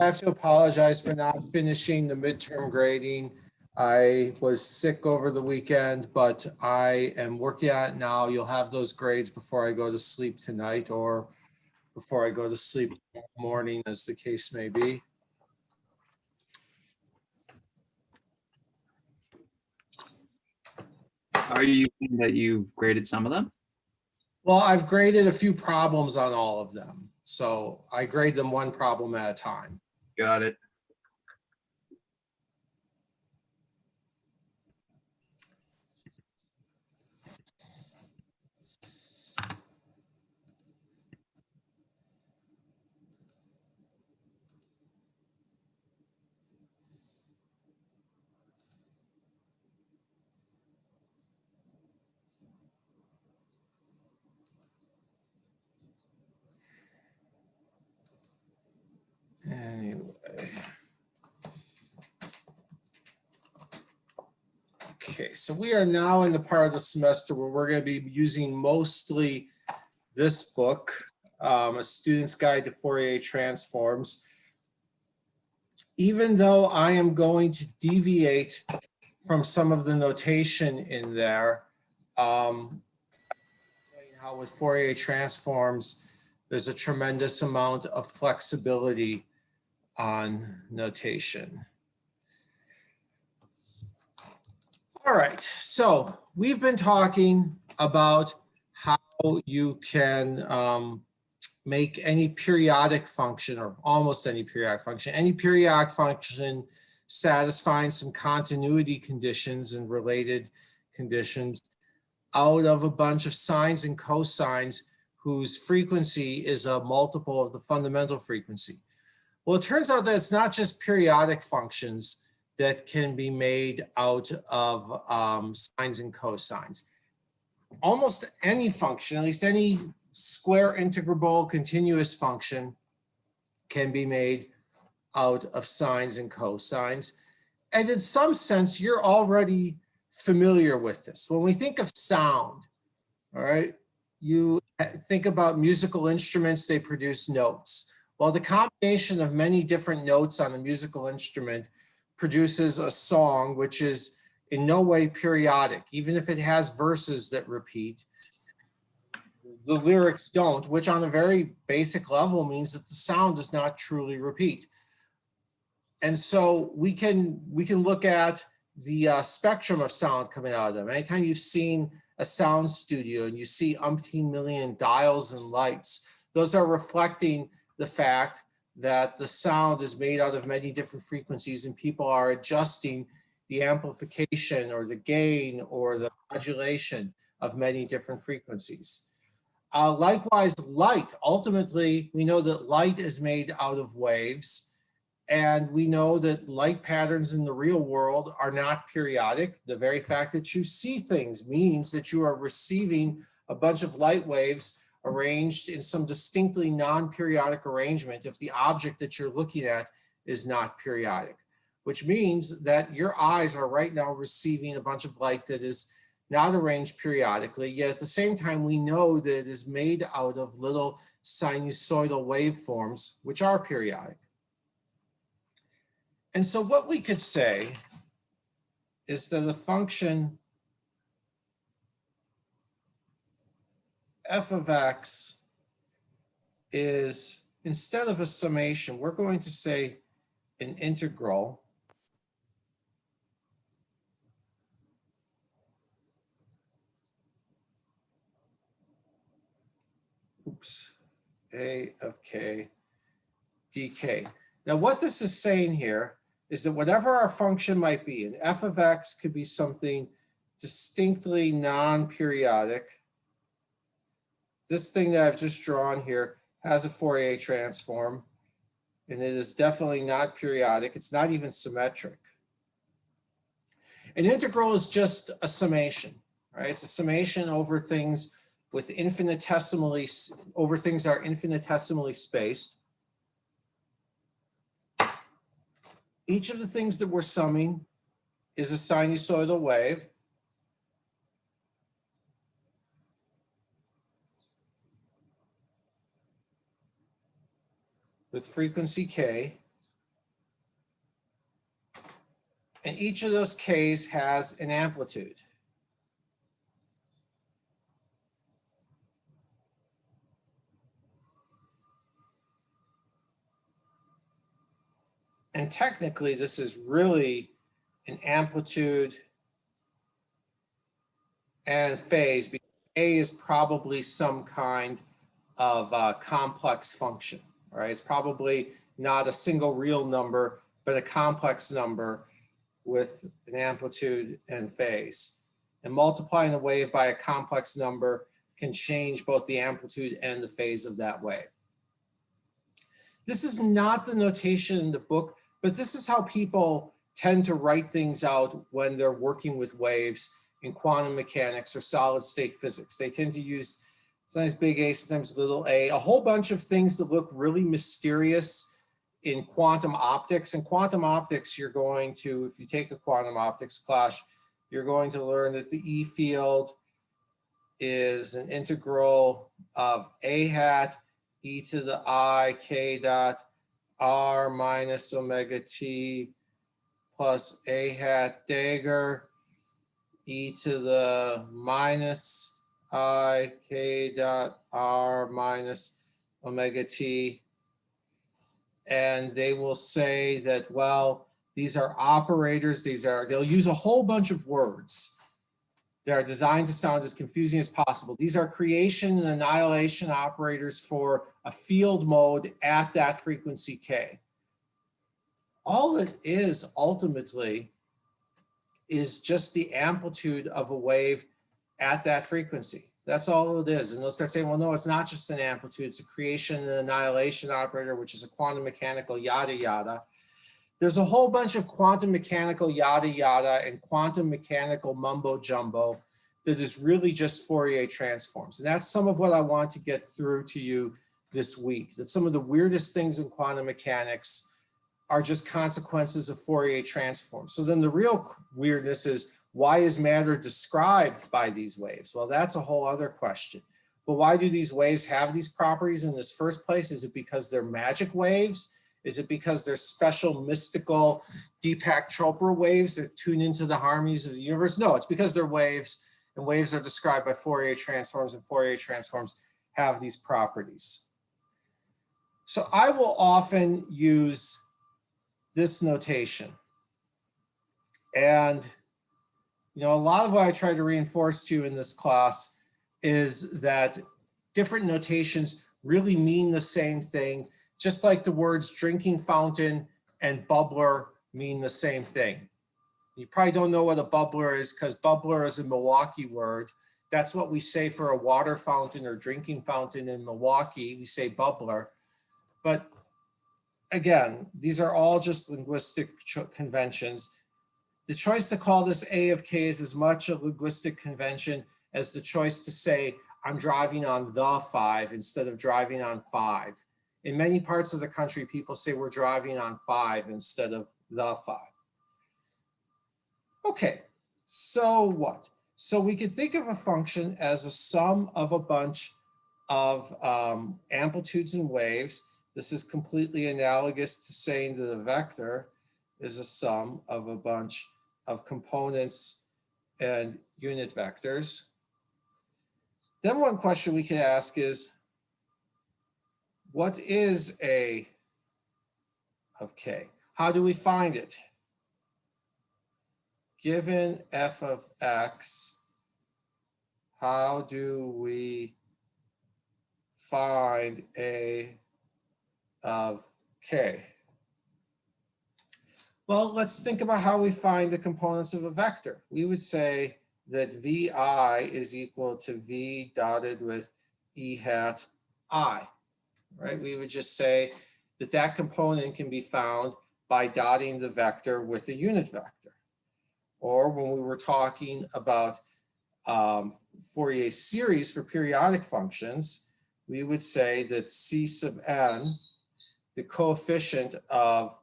I have to apologize for not finishing the midterm grading. I was sick over the weekend, but I am working on it now. You'll have those grades before I go to sleep tonight or before I go to sleep tomorrow morning, as the case may be. Are you saying that you've graded some of them? Well, I've graded a few problems on all of them. So I grade them one problem at a time. Got it. Anyway. Okay, so we are now in the part of the semester where we're going to be using mostly this book, A Student's Guide to Fourier Transforms. Even though I am going to deviate from some of the notation in there, how with Fourier Transforms, there's a tremendous amount of flexibility on notation. All right, so we've been talking about how you can make any periodic function, or almost any periodic function satisfying some continuity conditions and related conditions out of a bunch of sines and cosines whose frequency is a multiple of the fundamental frequency. Well, it turns out that it's not just periodic functions that can be made out of sines and cosines. Almost any function, at least any square integrable continuous function, can be made out of sines and cosines. And in some sense, you're already familiar with this. When we think of sound, all right, you think about musical instruments, they produce notes. Well, the combination of many different notes on a musical instrument produces a song, which is in no way periodic, even if it has verses that repeat. The lyrics don't, which on a very basic level means that the sound does not truly repeat. And so we can look at the spectrum of sound coming out of them. Anytime you've seen a sound studio and you see umpteen million dials and lights, those are reflecting the fact that the sound is made out of many different frequencies and people are adjusting the amplification or the gain or the modulation of many different frequencies. Likewise, light. Ultimately, we know that light is made out of waves, and we know that light patterns in the real world are not periodic. The very fact that you see things means that you are receiving a bunch of light waves arranged in some distinctly non-periodic arrangement if the object that you're looking at is not periodic, which means that your eyes are right now receiving a bunch of light that is not arranged periodically, yet at the same time we know that it is made out of little sinusoidal waveforms, which are periodic. And so what we could say is that the function f of x is, instead of a summation, we're going to say an integral a of k dk. Now what this is saying here is that whatever our function might be, and f of x could be something distinctly non-periodic. This thing that I've just drawn here has a Fourier transform, and it is definitely not periodic. It's not even symmetric. An integral is just a summation, right? It's a summation over things with infinitesimally, over things that are infinitesimally spaced. Each of the things that we're summing is a sinusoidal wave. With frequency k. And each of those k's has an amplitude. And technically, this is really an amplitude and phase, because A is probably some kind of complex function, right? It's probably not a single real number, but a complex number with an amplitude and phase. And multiplying a wave by a complex number can change both the amplitude and the phase of that wave. This is not the notation in the book, but this is how people tend to write things out when they're working with waves in quantum mechanics or solid state physics. They tend to use sometimes big A, sometimes little a whole bunch of things that look really mysterious in quantum optics. In quantum optics, you're going to, if you take a quantum optics class, you're going to learn that the E field is an integral of A hat e to the I k dot r minus omega t plus A hat dagger e to the minus I k dot r minus omega t. And they will say that, well, these are operators, they'll use a whole bunch of words that are designed to sound as confusing as possible. These are creation and annihilation operators for a field mode at that frequency k. All it is ultimately is just the amplitude of a wave at that frequency. That's all it is. And they'll start saying, well, no, it's not just an amplitude, it's a creation and annihilation operator, which is a quantum mechanical yada yada. There's a whole bunch of quantum mechanical yada yada and quantum mechanical mumbo jumbo that is really just Fourier transforms. And that's some of what I want to get through to you this week, that some of the weirdest things in quantum mechanics are just consequences of Fourier transforms. So then the real weirdness is, why is matter described by these waves? Well, that's a whole other question. But why do these waves have these properties in this first place? Is it because they're magic waves? Is it because they're special mystical Deepak Chopra waves that tune into the harmonies of the universe? No, it's because they're waves, and waves are described by Fourier transforms, and Fourier transforms have these properties. So I will often use this notation. And a lot of what I try to reinforce to you in this class is that different notations really mean the same thing, just like the words drinking fountain and bubbler mean the same thing. You probably don't know what a bubbler is, because bubbler is a Milwaukee word. That's what we say for a water fountain or drinking fountain in Milwaukee. We say bubbler. But again, these are all just linguistic conventions. The choice to call this A of k is as much a linguistic convention as the choice to say, I'm driving on the 5 instead of driving on 5. In many parts of the country, people say we're driving on 5 instead of the 5. Okay, so what? So we could think of a function as a sum of a bunch of amplitudes and waves. This is completely analogous to saying that a vector is a sum of a bunch of components and unit vectors. Then one question we could ask is, what is A of k? How do we find it? Given f of x, how do we find A of k? Well, let's think about how we find the components of a vector. Vi would say that Vi is equal to V dotted with E hat I, right? We would just say that that component can be found by dotting the vector with a unit vector. Or when we were talking about Fourier series for periodic functions, we would say that C sub n, the coefficient of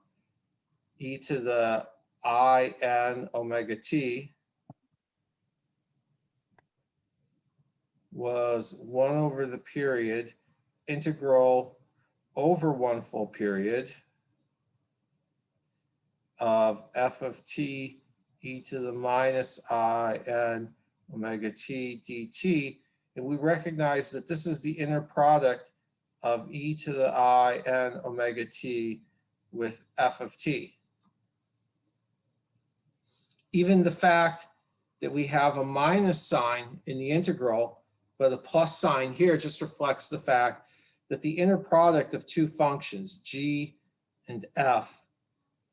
e to the I n omega t, was 1 over the period integral over 1 full period of f of t e to the minus I n omega t dt. And we recognize that this is the inner product of e to the I n omega t with f of t. Even the fact that we have a minus sign in the integral, but a plus sign here just reflects the fact that the inner product of two functions, g and f,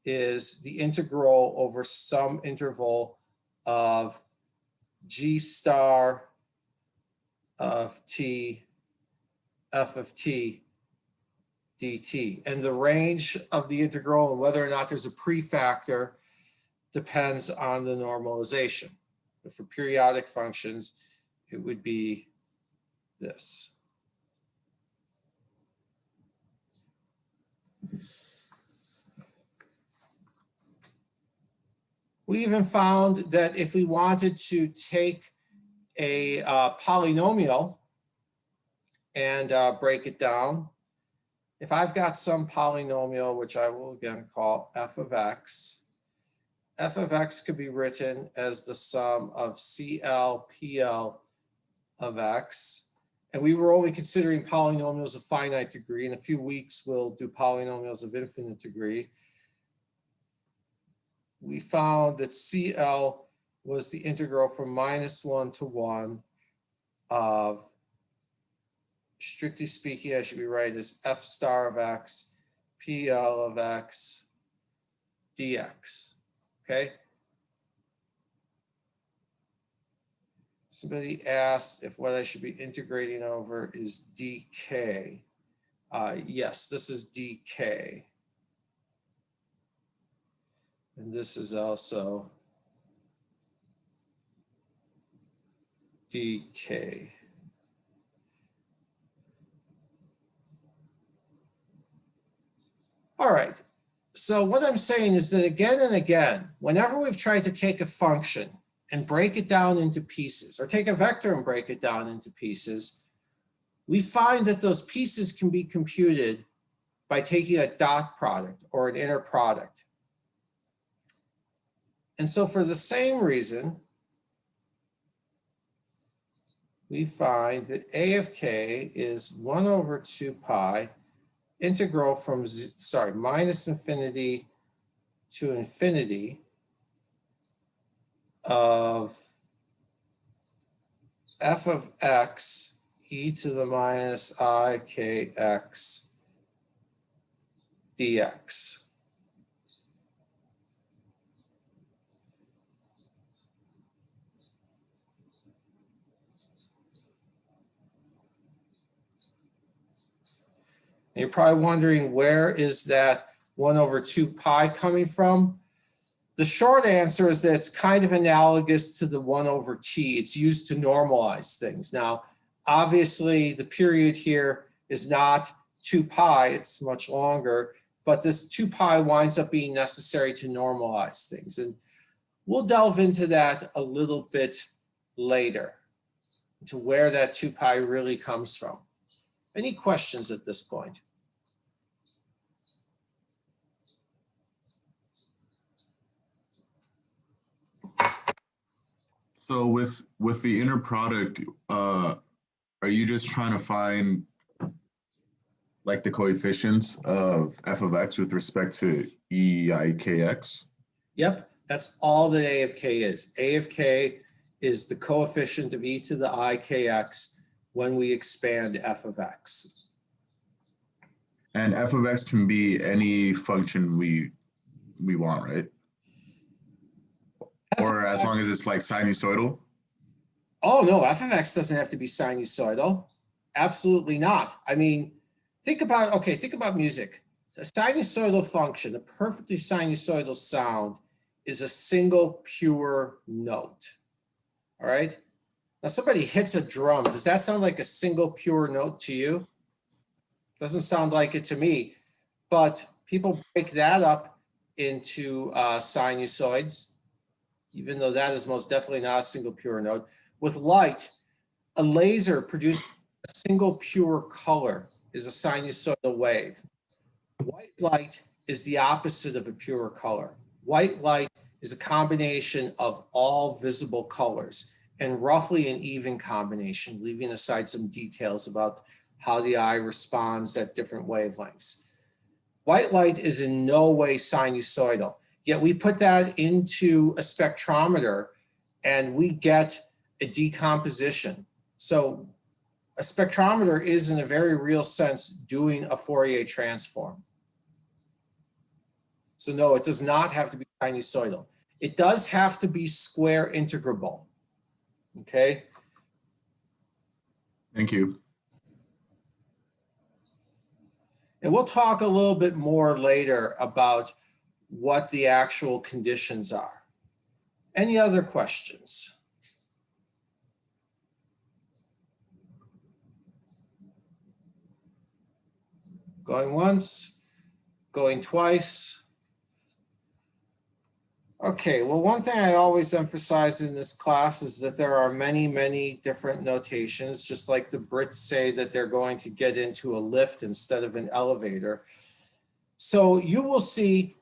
is the integral over some interval of g star of t f of t dt. And the range of the integral and whether or not there's a prefactor depends on the normalization. But for periodic functions, it would be this. We even found that if we wanted to take a polynomial and break it down, if I've got some polynomial, which I will again call f of x could be written as the sum of CL PL of x. And we were only considering polynomials of finite degree. In a few weeks, we'll do polynomials of infinite degree. We found that CL was the integral from -1 to 1 of, strictly speaking, I should be right, as f star of x, PL of x, dx. Okay. Somebody asked if what I should be integrating over is dk. Yes, this is dk. And this is also dk. All right. So what I'm saying is that again and again, whenever we've tried to take a function and break it down into pieces, or take a vector and break it down into pieces, we find that those pieces can be computed by taking a dot product or an inner product. And so for the same reason, we find that a of k is 1 over 2 pi integral from, minus infinity to infinity of f of x e to the minus I kx dx. And you're probably wondering, where is that 1 over 2 pi coming from? The short answer is that it's kind of analogous to the 1 over t. It's used to normalize things. Now, obviously, the period here is not 2 pi, it's much longer, but this 2 pi winds up being necessary to normalize things. And we'll delve into that a little bit later, to where that 2 pi really comes from. Any questions at this point? So with the inner product, are you just trying to find like the coefficients of f of x with respect to e I k x? Yep, that's all that a of k is. A of k is the coefficient of e to the I kx when we expand f of x. And f of x can be any function we want, right? Or as long as it's like sinusoidal? Oh no, f of x doesn't have to be sinusoidal. Absolutely not. I mean, think about music. A sinusoidal function, a perfectly sinusoidal sound, is a single pure note. All right? Now somebody hits a drum. Does that sound like a single pure note to you? Doesn't sound like it to me. But people break that up into sinusoids, even though that is most definitely not a single pure note. With light, a laser producing a single pure color is a sinusoidal wave. White light is the opposite of a pure color. White light is a combination of all visible colors and roughly an even combination, leaving aside some details about how the eye responds at different wavelengths. White light is in no way sinusoidal, yet we put that into a spectrometer and we get a decomposition. So a spectrometer is, in a very real sense, doing a Fourier transform. So no, it does not have to be sinusoidal. It does have to be square integrable. Okay. Thank you. And we'll talk a little bit more later about what the actual conditions are. Any other questions? Going once, going twice. Okay, well, one thing I always emphasize in this class is that there are many, many different notations, just like the Brits say that they're going to get into a lift instead of an elevator. So you will see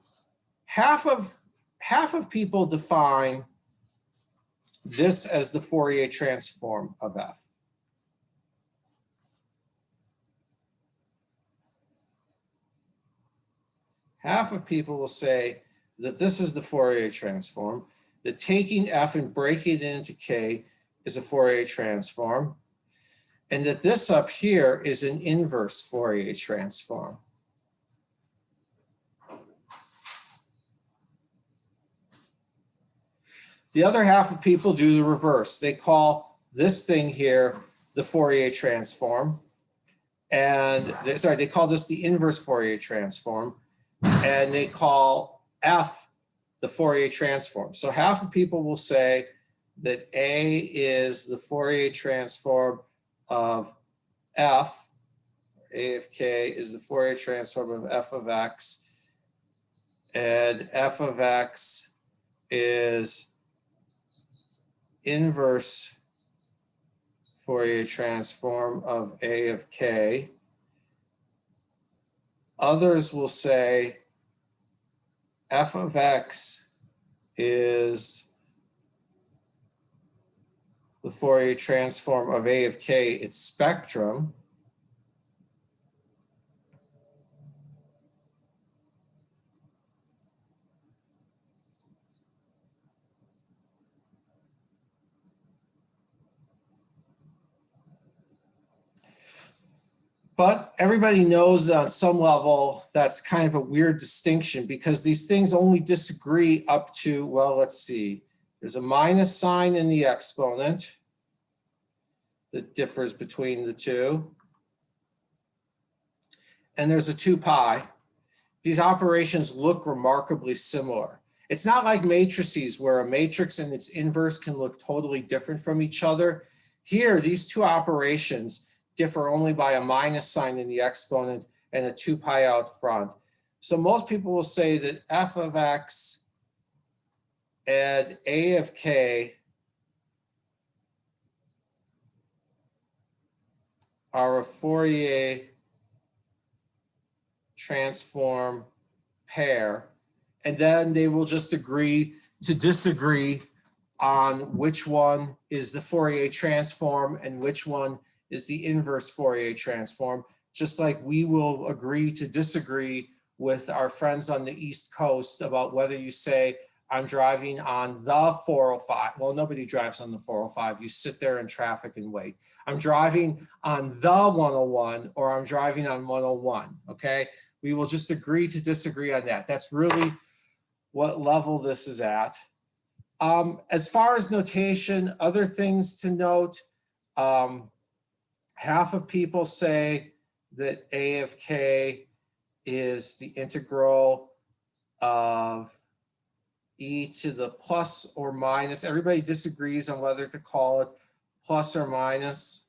half of people define this as the Fourier transform of F. Half of people will say that this is the Fourier transform, that taking F and breaking it into K is a Fourier transform, and that this up here is an inverse Fourier transform. The other half of people do the reverse. They call this thing here the Fourier transform, and they call this the inverse Fourier transform, and they call F the Fourier transform. So half of people will say that A is the Fourier transform of F, A of K is the Fourier transform of F of X, and F of X is inverse Fourier transform of A of K. Others will say F of X is the Fourier transform of A of K, its spectrum. But everybody knows that on some level, that's kind of a weird distinction because these things only disagree up to, well, let's see. There's a minus sign in the exponent that differs between the two. And there's a 2 pi. These operations look remarkably similar. It's not like matrices where a matrix and its inverse can look totally different from each other. Here, these two operations differ only by a minus sign in the exponent and a 2 pi out front. So most people will say that F of X and A of K are a Fourier transform pair, and then they will just agree to disagree on which one is the Fourier transform and which one is the inverse Fourier transform, just like we will agree to disagree with our friends on the East Coast about whether you say, I'm driving on the 405. Well, nobody drives on the 405. You sit there in traffic and wait. I'm driving on the 101 or I'm driving on 101, okay? We will just agree to disagree on that. That's really what level this is at. As far as notation, other things to note, half of people say that A of K is the integral of e to the plus or minus. Everybody disagrees on whether to call it plus or minus.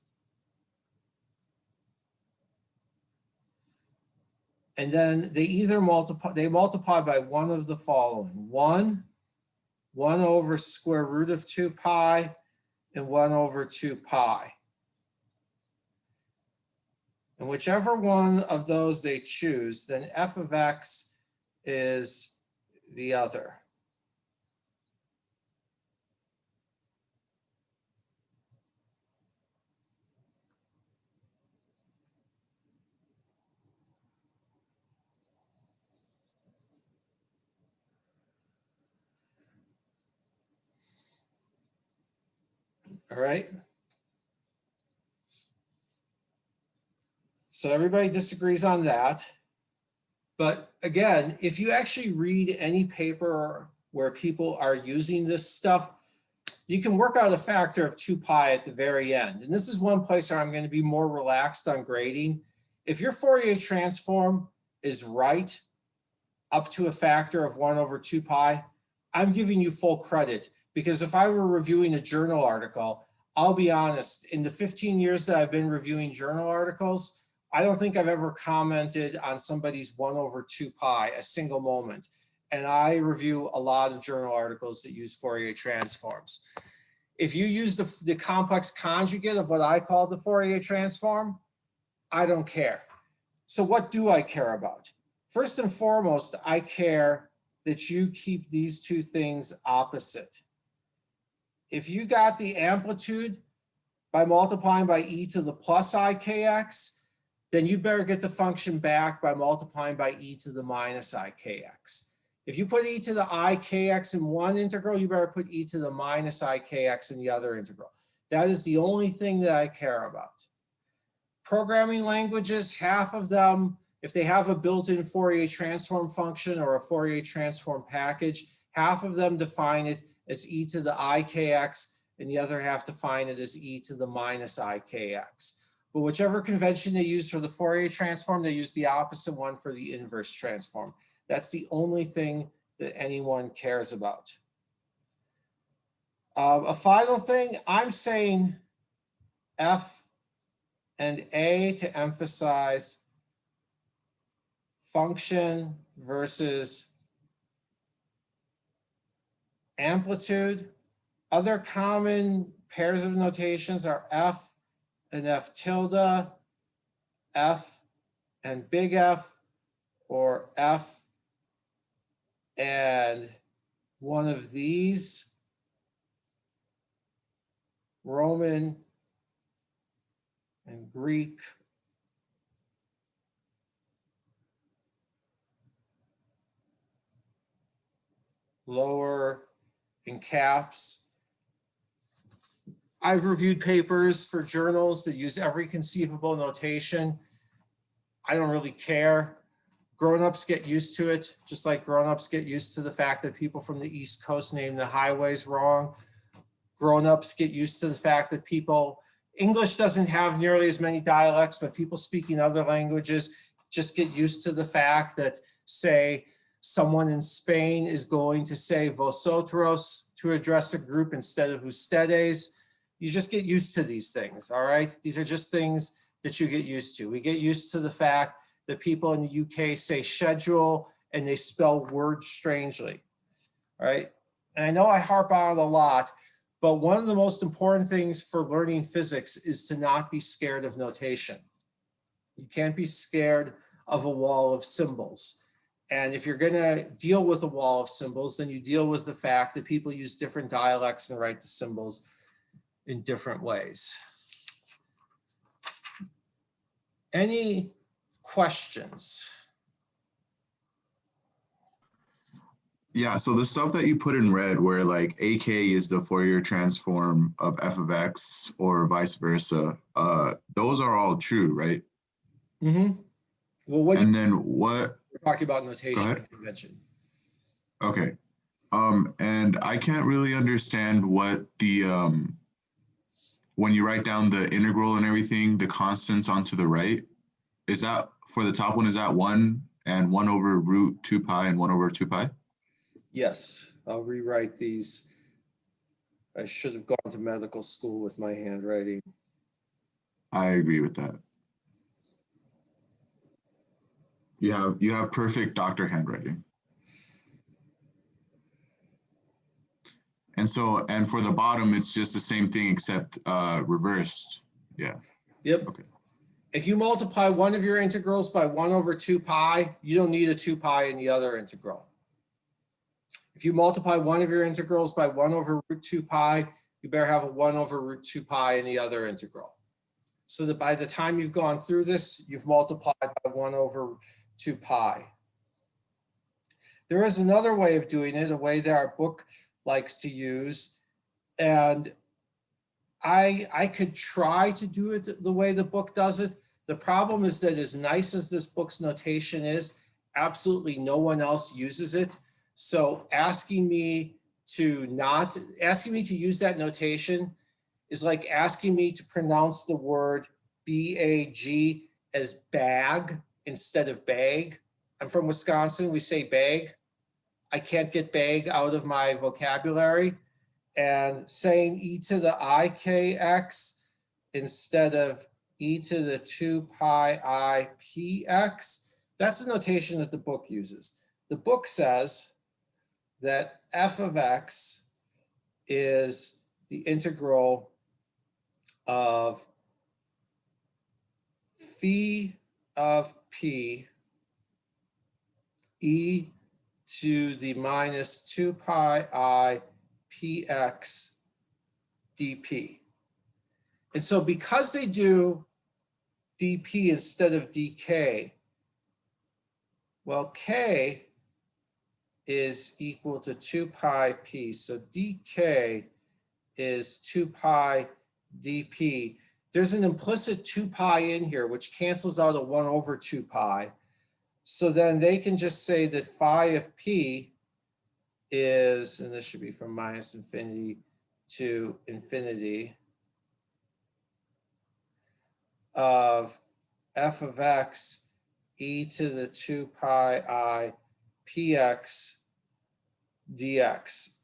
And then they either multiply by one of the following: 1 over square root of 2 pi, and 1 over 2 pi. And whichever one of those they choose, then F of X is the other. All right. So everybody disagrees on that. But again, if you actually read any paper where people are using this stuff, you can work out a factor of 2 pi at the very end. And this is one place where I'm going to be more relaxed on grading. If your Fourier transform is right up to a factor of 1 over 2 pi, I'm giving you full credit, because if I were reviewing a journal article, I'll be honest, in the 15 years that I've been reviewing journal articles, I don't think I've ever commented on somebody's 1 over 2 pi a single moment. And I review a lot of journal articles that use Fourier transforms. If you use the complex conjugate of what I call the Fourier transform, I don't care. So what do I care about? First and foremost, I care that you keep these two things opposite. If you got the amplitude by multiplying by e to the plus ikx, then you better get the function back by multiplying by e to the minus ikx. If you put e to the ikx in one integral, you better put e to the minus ikx in the other integral. That is the only thing that I care about. Programming languages, half of them, if they have a built-in Fourier transform function or a Fourier transform package, half of them define it as e to the ikx, and the other half define it as e to the minus ikx. But whichever convention they use for the Fourier transform, they use the opposite one for the inverse transform. That's the only thing that anyone cares about. A final thing, I'm saying F and A to emphasize function versus amplitude. Other common pairs of notations are F and F tilde, F and big F, or F and one of these, Roman and Greek. Lower in caps. I've reviewed papers for journals that use every conceivable notation. I don't really care. Grown-ups get used to it, just like grown-ups get used to the fact that people from the East Coast name the highways wrong. Grown-ups get used to the fact that English doesn't have nearly as many dialects, but people speaking other languages just get used to the fact that, say, someone in Spain is going to say vosotros to address a group instead of ustedes. You just get used to these things, all right? These are just things that you get used to. We get used to the fact that people in the UK say schedule and they spell words strangely, all right? And I know I harp on it a lot, but one of the most important things for learning physics is to not be scared of notation. You can't be scared of a wall of symbols. And if you're gonna deal with a wall of symbols, then you deal with the fact that people use different dialects and write the symbols in different ways. Any questions? Yeah, so the stuff that you put in red where like AK is the Fourier transform of f of x or vice versa, those are all true, right? Mm-hmm. Well, what and then what? we're talking about notation and convention. Okay. And I can't really understand what the, when you write down the integral and everything, the constants onto the right, is that, for the top one, is that 1 and 1 over root 2 pi and 1 over 2 pi? Yes, I'll rewrite these. I should have gone to medical school with my handwriting. I agree with that. You have perfect doctor handwriting. And so, and for the bottom, it's just the same thing except reversed. Yeah. Yep. Okay. If you multiply one of your integrals by 1 over 2 pi, you don't need a 2 pi in the other integral. If you multiply one of your integrals by 1 over root 2 pi, you better have a 1 over root 2 pi in the other integral. So that by the time you've gone through this, you've multiplied by 1 over 2 pi. There is another way of doing it, a way that our book likes to use. And I could try to do it the way the book does it. The problem is that as nice as this book's notation is, absolutely no one else uses it. So asking me to use that notation is like asking me to pronounce the word B-A-G as bag instead of bag. I'm from Wisconsin, we say bag. I can't get bag out of my vocabulary. And saying e to the ikx instead of e to the 2 pi I px, that's the notation that the book uses. The book says that f of x is the integral of phi of p e to the minus 2 pi I px dp. And so because they do dp instead of dk, well, k is equal to 2 pi p. So dk is 2 pi dp. There's an implicit 2 pi in here, which cancels out a 1 over 2 pi. So then they can just say that phi of p is, and this should be from minus infinity to infinity, of f of x e to the 2 pi I px dx.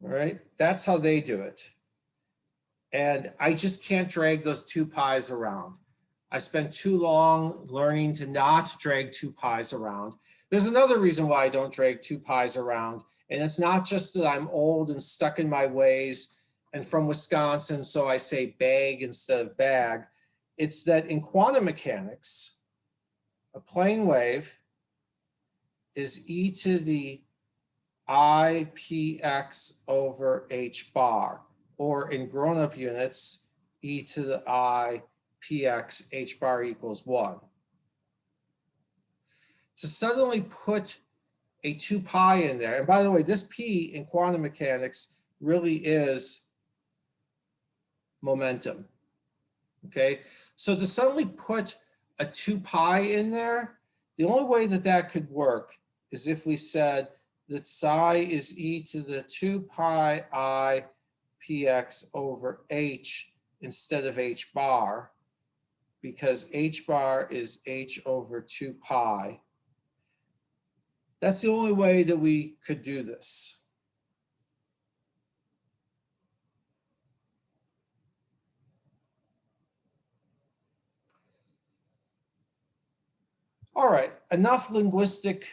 All right, that's how they do it. And I just can't drag those 2 pi's around. I spent too long learning to not drag 2 pi's around. There's another reason why I don't drag 2 pi's around. And it's not just that I'm old and stuck in my ways and from Wisconsin, so I say bag instead of bag. It's that in quantum mechanics, a plane wave is e to the I px over h bar, or in grown-up units, e to the I px h bar equals 1. To suddenly put a 2 pi in there, and by the way, this p in quantum mechanics really is momentum, okay? So to suddenly put a 2 pi in there, the only way that that could work is if we said that psi is e to the 2 pi I px over h instead of h bar, because h bar is h over 2 pi. That's the only way that we could do this. All right, enough linguistic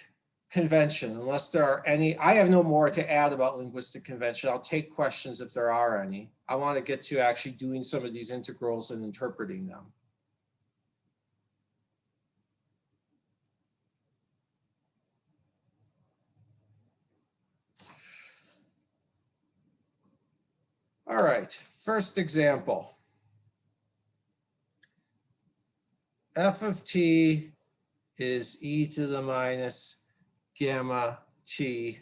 convention, unless there are any. I have no more to add about linguistic convention. I'll take questions if there are any. I want to get to actually doing some of these integrals and interpreting them. All right, first example. F of t is e to the minus gamma t,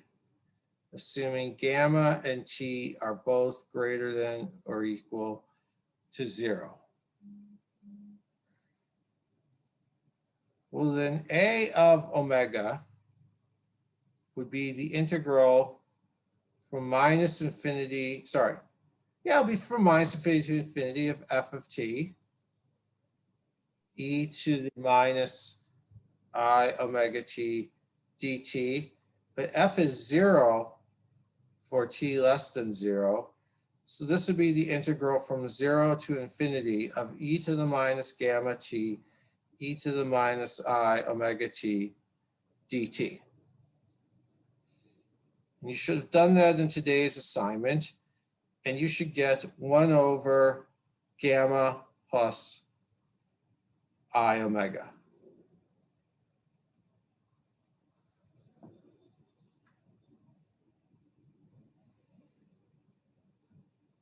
assuming gamma and t are both greater than or equal to 0. Well, then a of omega would be the integral from minus infinity, sorry. Yeah, it'll be from minus infinity to infinity of f of t, e to the minus I omega t dt, but f is 0 for t less than 0. So this would be the integral from 0 to infinity of e to the minus gamma t, e to the minus I omega t dt. And you should have done that in today's assignment, and you should get 1 over gamma plus I omega.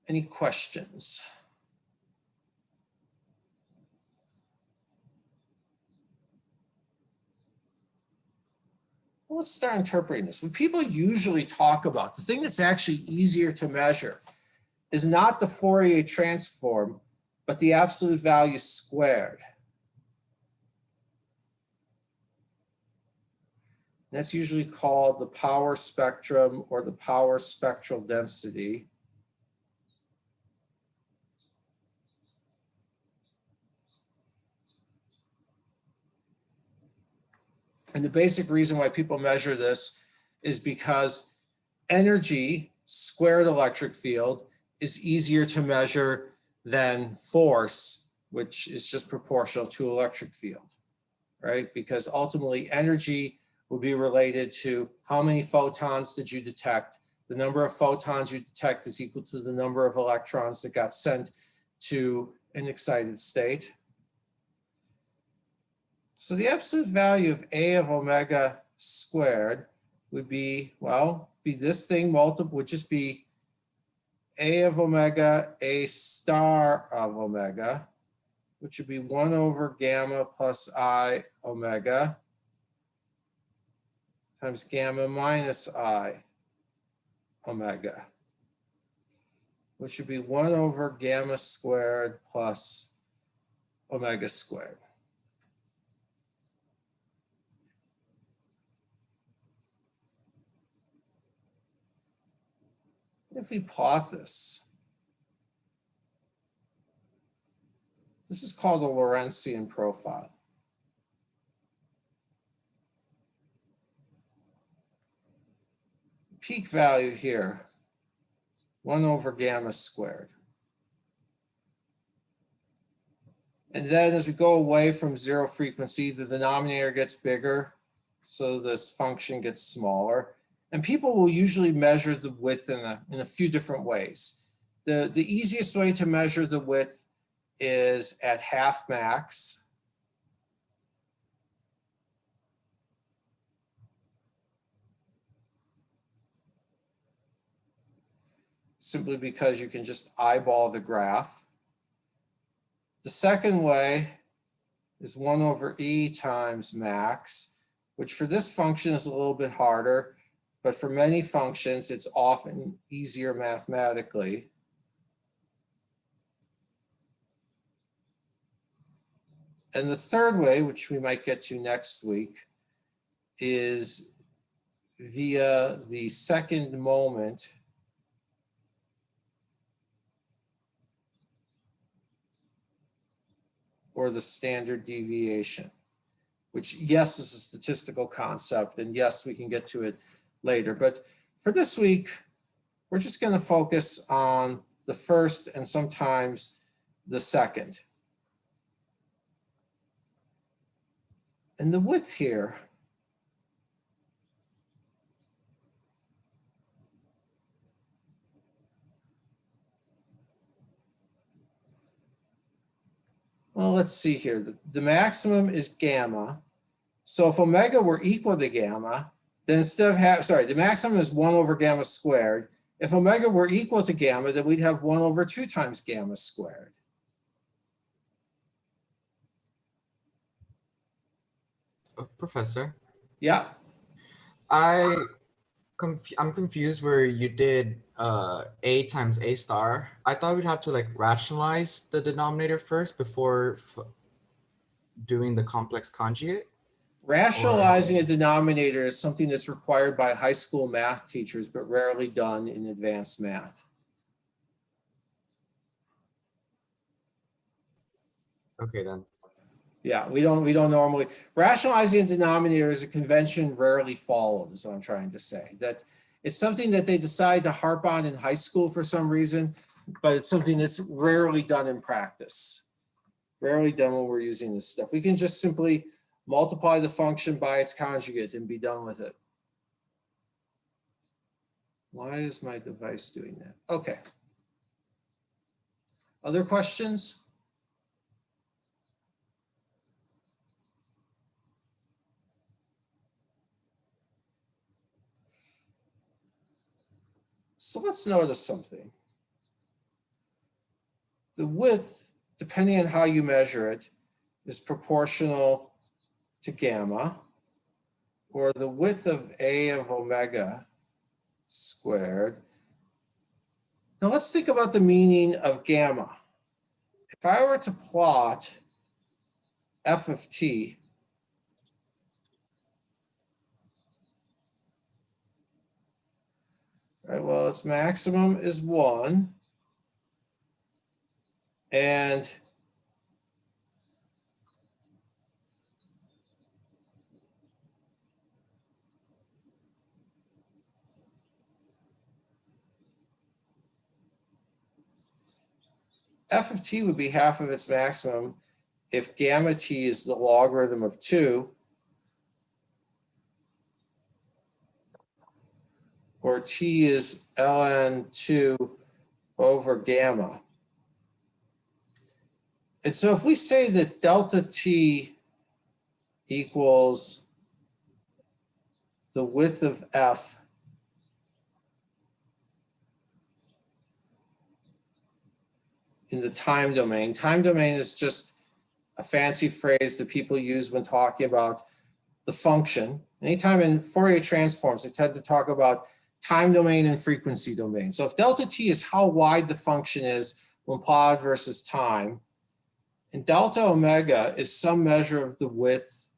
Any questions? Well, let's start interpreting this. What people usually talk about, the thing that's actually easier to measure is not the Fourier transform, but the absolute value squared. That's usually called the power spectrum or the power spectral density. And the basic reason why people measure this is because energy, squared electric field, is easier to measure than force, which is just proportional to electric field, right? Because ultimately energy will be related to how many photons did you detect. The number of photons you detect is equal to the number of electrons that got sent to an excited state. So the absolute value of A of omega squared would be, well, be this thing multiple, would just be A of omega, A star of omega, which would be 1 over gamma plus I omega times gamma minus I omega, which would be 1 over gamma squared plus omega squared. If we plot this, this is called a Lorenzian profile. Peak value here, 1 over gamma squared. And then as we go away from zero frequency, the denominator gets bigger, so this function gets smaller. And people will usually measure the width in a few different ways. The easiest way to measure the width is at half max. Simply because you can just eyeball the graph. The second way is 1 over E times max, which for this function is a little bit harder, but for many functions, it's often easier mathematically. And the third way, which we might get to next week, is via the second moment or the standard deviation, which, yes, is a statistical concept, and yes, we can get to it later. But for this week, we're just going to focus on the first and sometimes the second. And the width here well, let's see here. The maximum is gamma. So if omega were equal to gamma, then instead of the maximum is 1 over gamma squared. If omega were equal to gamma, then we'd have 1 over 2 times gamma squared. Professor? Yeah. I'm confused where you did A times A star. I thought we'd have to like rationalize the denominator first before doing the complex conjugate. Rationalizing a denominator is something that's required by high school math teachers, but rarely done in advanced math. Okay, then. Yeah, we don't normally, rationalizing a denominator is a convention rarely followed, is what I'm trying to say. That it's something that they decide to harp on in high school for some reason, but it's something that's rarely done in practice. Rarely done when we're using this stuff. We can just simply multiply the function by its conjugate and be done with it. Why is my device doing that? Okay. Other questions? So let's notice something. The width, depending on how you measure it, is proportional to gamma, or the width of A of omega squared. Now let's think about the meaning of gamma. If I were to plot f of t, right, well, its maximum is 1, and f of t would be half of its maximum if gamma t is the logarithm of 2, or t is ln 2 over gamma. And so if we say that delta t equals the width of f in the time domain. Time domain is just a fancy phrase that people use when talking about the function. Anytime in Fourier transforms, they tend to talk about time domain and frequency domain. So if delta t is how wide the function is when plotted versus time, and delta omega is some measure of the width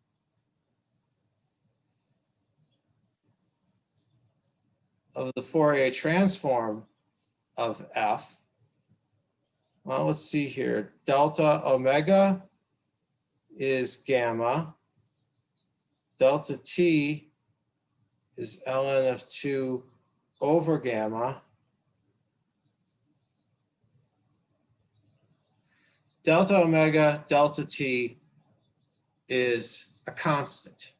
of the Fourier transform of f. Well, let's see here. Delta omega is gamma. Delta t is ln of 2 over gamma. Delta omega, delta t is a constant.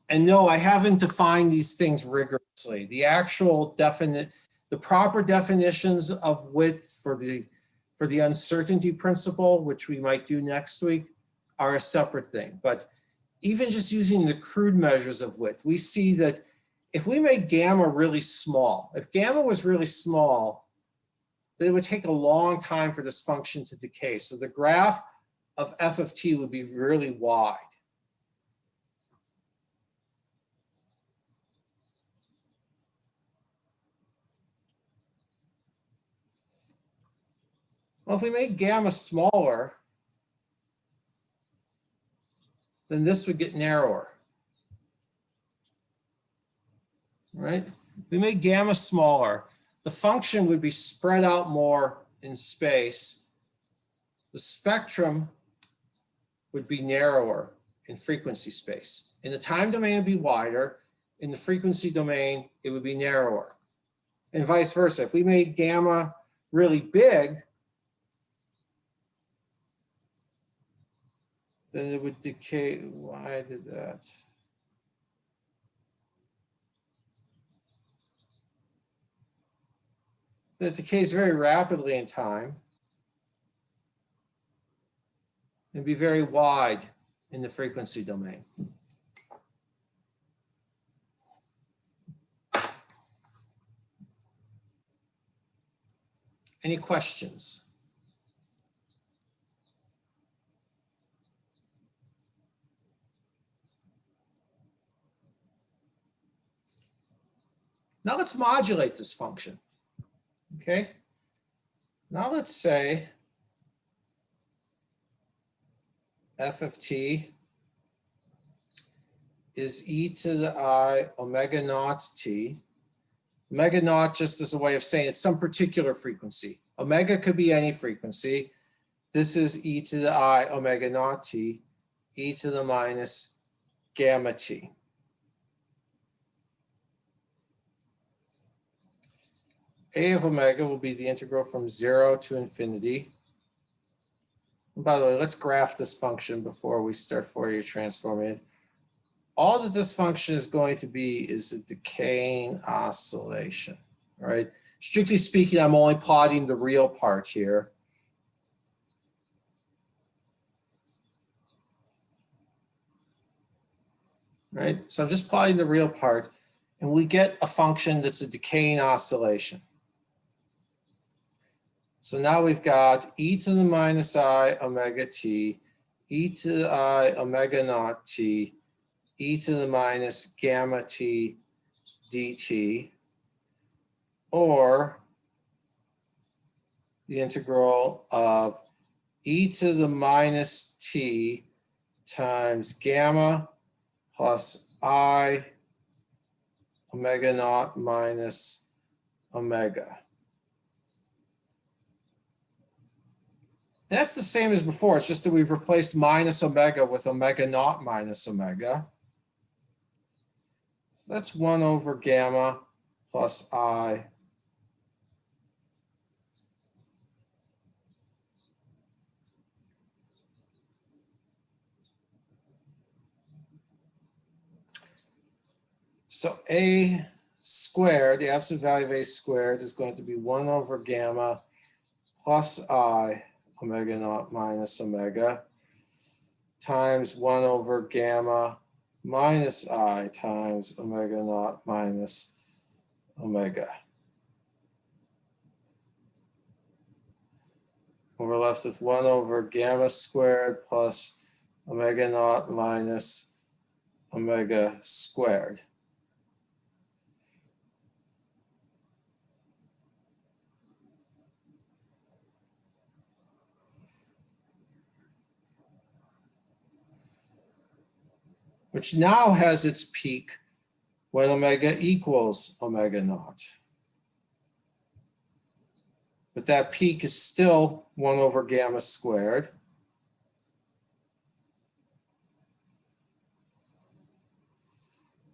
And no, I haven't defined these things rigorously. The actual the proper definitions of width for the uncertainty principle, which we might do next week, are a separate thing. But even just using the crude measures of width, we see that if we make gamma really small, if gamma was really small, then it would take a long time for this function to decay. So the graph of f of t would be really wide. Well, if we make gamma smaller, then this would get narrower, right? If we make gamma smaller, the function would be spread out more in space. The spectrum would be narrower in frequency space. In the time domain, it would be wider. In the frequency domain, it would be narrower. And vice versa. If we made gamma really big, then it would decay. Why did that? It decays very rapidly in time. It'd be very wide in the frequency domain. Any questions? Now let's modulate this function. Okay. Now let's say f of t is e to the I omega naught t. Omega naught just as a way of saying it's some particular frequency. Omega could be any frequency. This is e to the I omega naught t, e to the minus gamma t. A of omega will be the integral from 0 to infinity. And by the way, let's graph this function before we start Fourier transforming it. All that this function is going to be is a decaying oscillation, right? Strictly speaking, I'm only plotting the real part here. Right, so I'm just plotting the real part, and we get a function that's a decaying oscillation. So now we've got e to the minus I omega t, e to the I omega naught t, e to the minus gamma t dt, or the integral of e to the minus t times gamma plus I omega naught minus omega. And that's the same as before. It's just that we've replaced minus omega with omega naught minus omega. So that's 1 over gamma plus I so a squared, the absolute value of a squared is going to be 1 over gamma plus I omega naught minus omega times 1 over gamma minus I times omega naught minus omega. We're left with 1 over gamma squared plus omega naught minus omega squared. Which now has its peak when omega equals omega naught. But that peak is still 1 over gamma squared.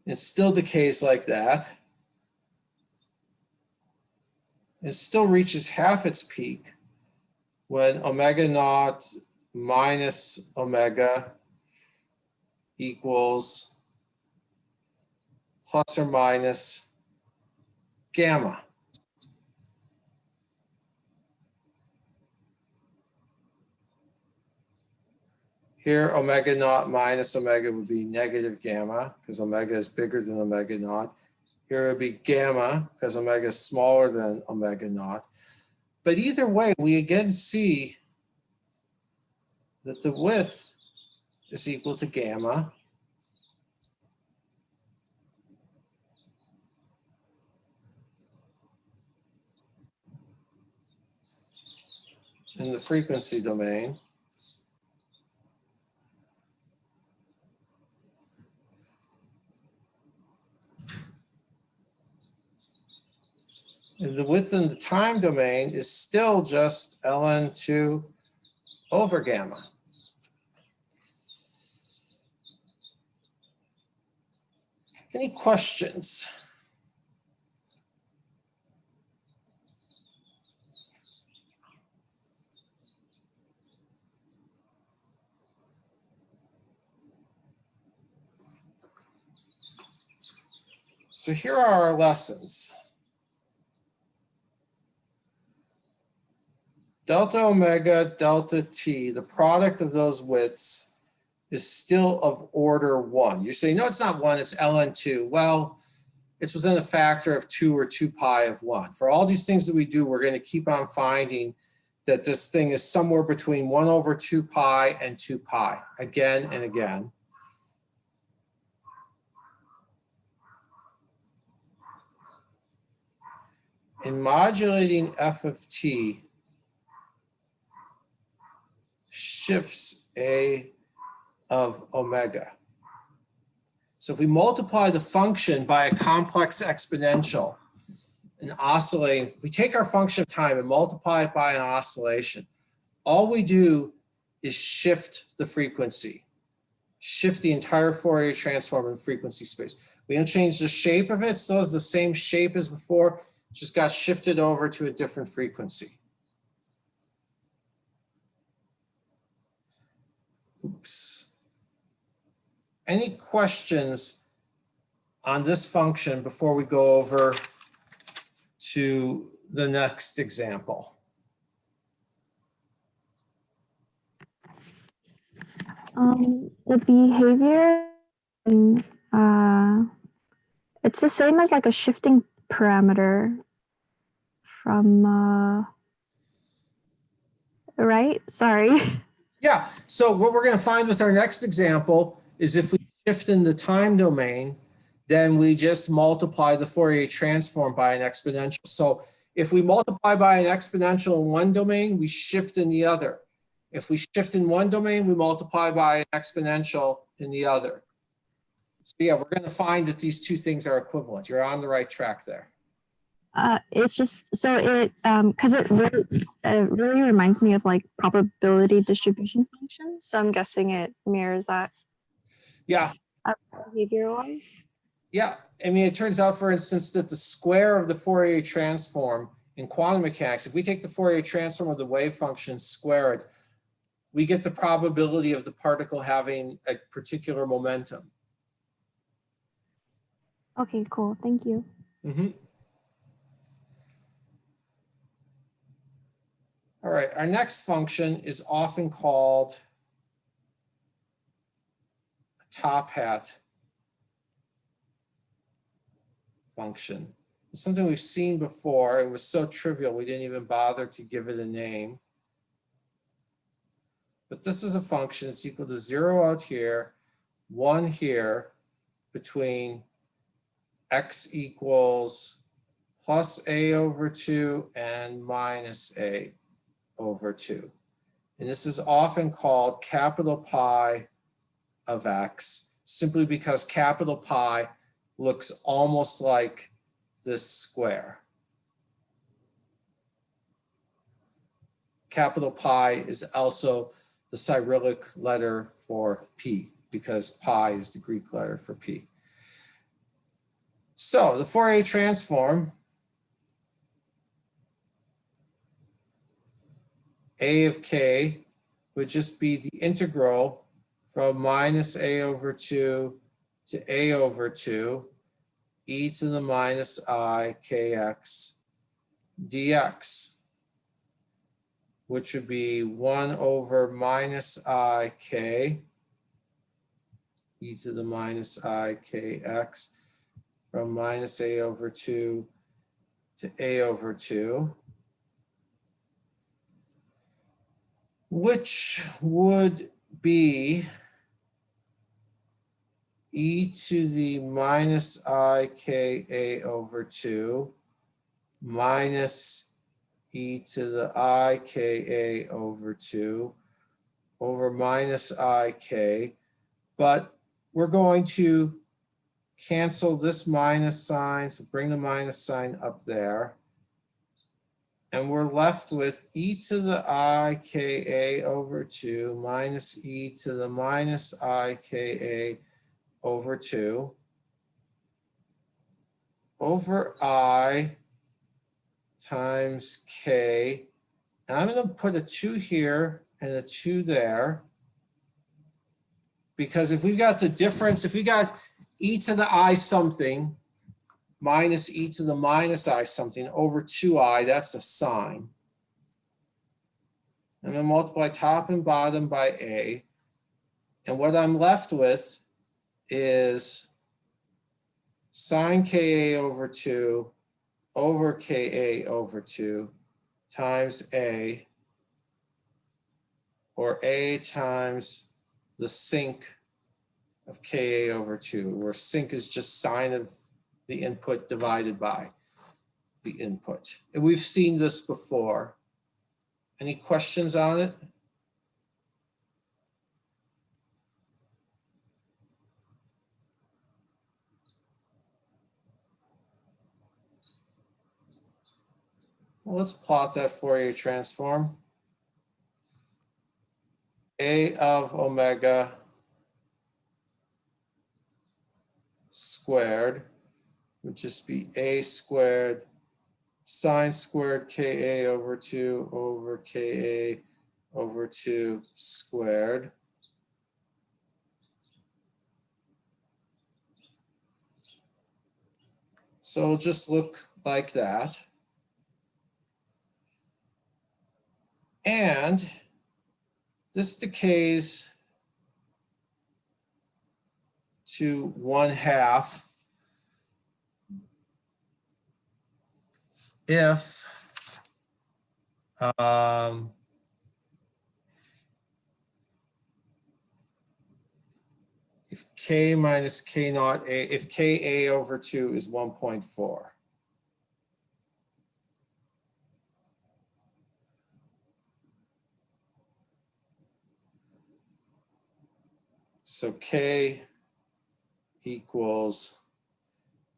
It still decays like that. It still reaches half its peak when omega naught minus omega equals plus or minus gamma. Here, omega naught minus omega would be negative gamma because omega is bigger than omega naught. Here it would be gamma because omega is smaller than omega naught. But either way, we again see that the width is equal to gamma. In the frequency domain. And the width in the time domain is still just ln2 over gamma. Any questions? So here are our lessons. Delta omega, delta t, the product of those widths is still of order 1. You say, no, it's not 1, it's ln2. Well, it's within a factor of 2 or 2 pi of 1. For all these things that we do, we're going to keep on finding that this thing is somewhere between 1 over 2 pi and 2 pi, again and again. In modulating f of t, shifts a of omega. So if we multiply the function by a complex exponential, an oscillating, if we take our function of time and multiply it by an oscillation, all we do is shift the frequency, shift the entire Fourier transform in frequency space. We don't change the shape of it, still has the same shape as before, just got shifted over to a different frequency. Oops. Any questions on this function before we go over to the next example? The behavior, it's the same as like a shifting parameter from, right? Sorry. Yeah, so what we're going to find with our next example is if we shift in the time domain, then we just multiply the Fourier transform by an exponential. So if we multiply by an exponential in one domain, we shift in the other. If we shift in one domain, we multiply by an exponential in the other. So yeah, we're going to find that these two things are equivalent. You're on the right track there. It's just so it because it really reminds me of like probability distribution functions. So I'm guessing it mirrors that Yeah, behavior wise. yeah. I mean, it turns out, for instance, that the square of the Fourier transform in quantum mechanics, if we take the Fourier transform of the wave function, square it, we get the probability of the particle having a particular momentum. Okay, cool. Thank you. Mm-hmm. All right, our next function is often called a top hat function. It's something we've seen before. It was so trivial, we didn't even bother to give it a name. But this is a function. It's equal to 0 out here, 1 here, between x equals plus a over 2 and minus a over 2. And this is often called capital pi of x, simply because capital pi looks almost like this square. Capital pi is also the Cyrillic letter for p, because pi is the Greek letter for p. So the Fourier transform, a of k would just be the integral from minus a over 2 to a over 2 e to the minus I kx dx, which would be 1 over minus I k e to the minus I kx from minus a over 2 to a over 2, which would be e to the minus I k a over 2 minus e to the I k a over 2 over minus I k. But we're going to cancel this minus sign, so bring the minus sign up there. And we're left with e to the I k a over 2 minus e to the minus I k a over 2 over I times k. And I'm going to put a 2 here and a 2 there, because if we've got the difference, if we got e to the I something minus e to the minus I something over 2i, that's a sign. I'm going to multiply top and bottom by a. And what I'm left with is sine ka over 2 over ka over 2 times a, or a times the sinc of ka over 2, where sinc is just sine of the input divided by the input. And we've seen this before. Any questions on it? Well, let's plot that Fourier transform. A of omega squared would just be a squared sine squared ka over 2 over ka over 2 squared. So it'll just look like that. And this decays to 1/2 if k minus k naught a, if ka over 2 is 1.4. So k equals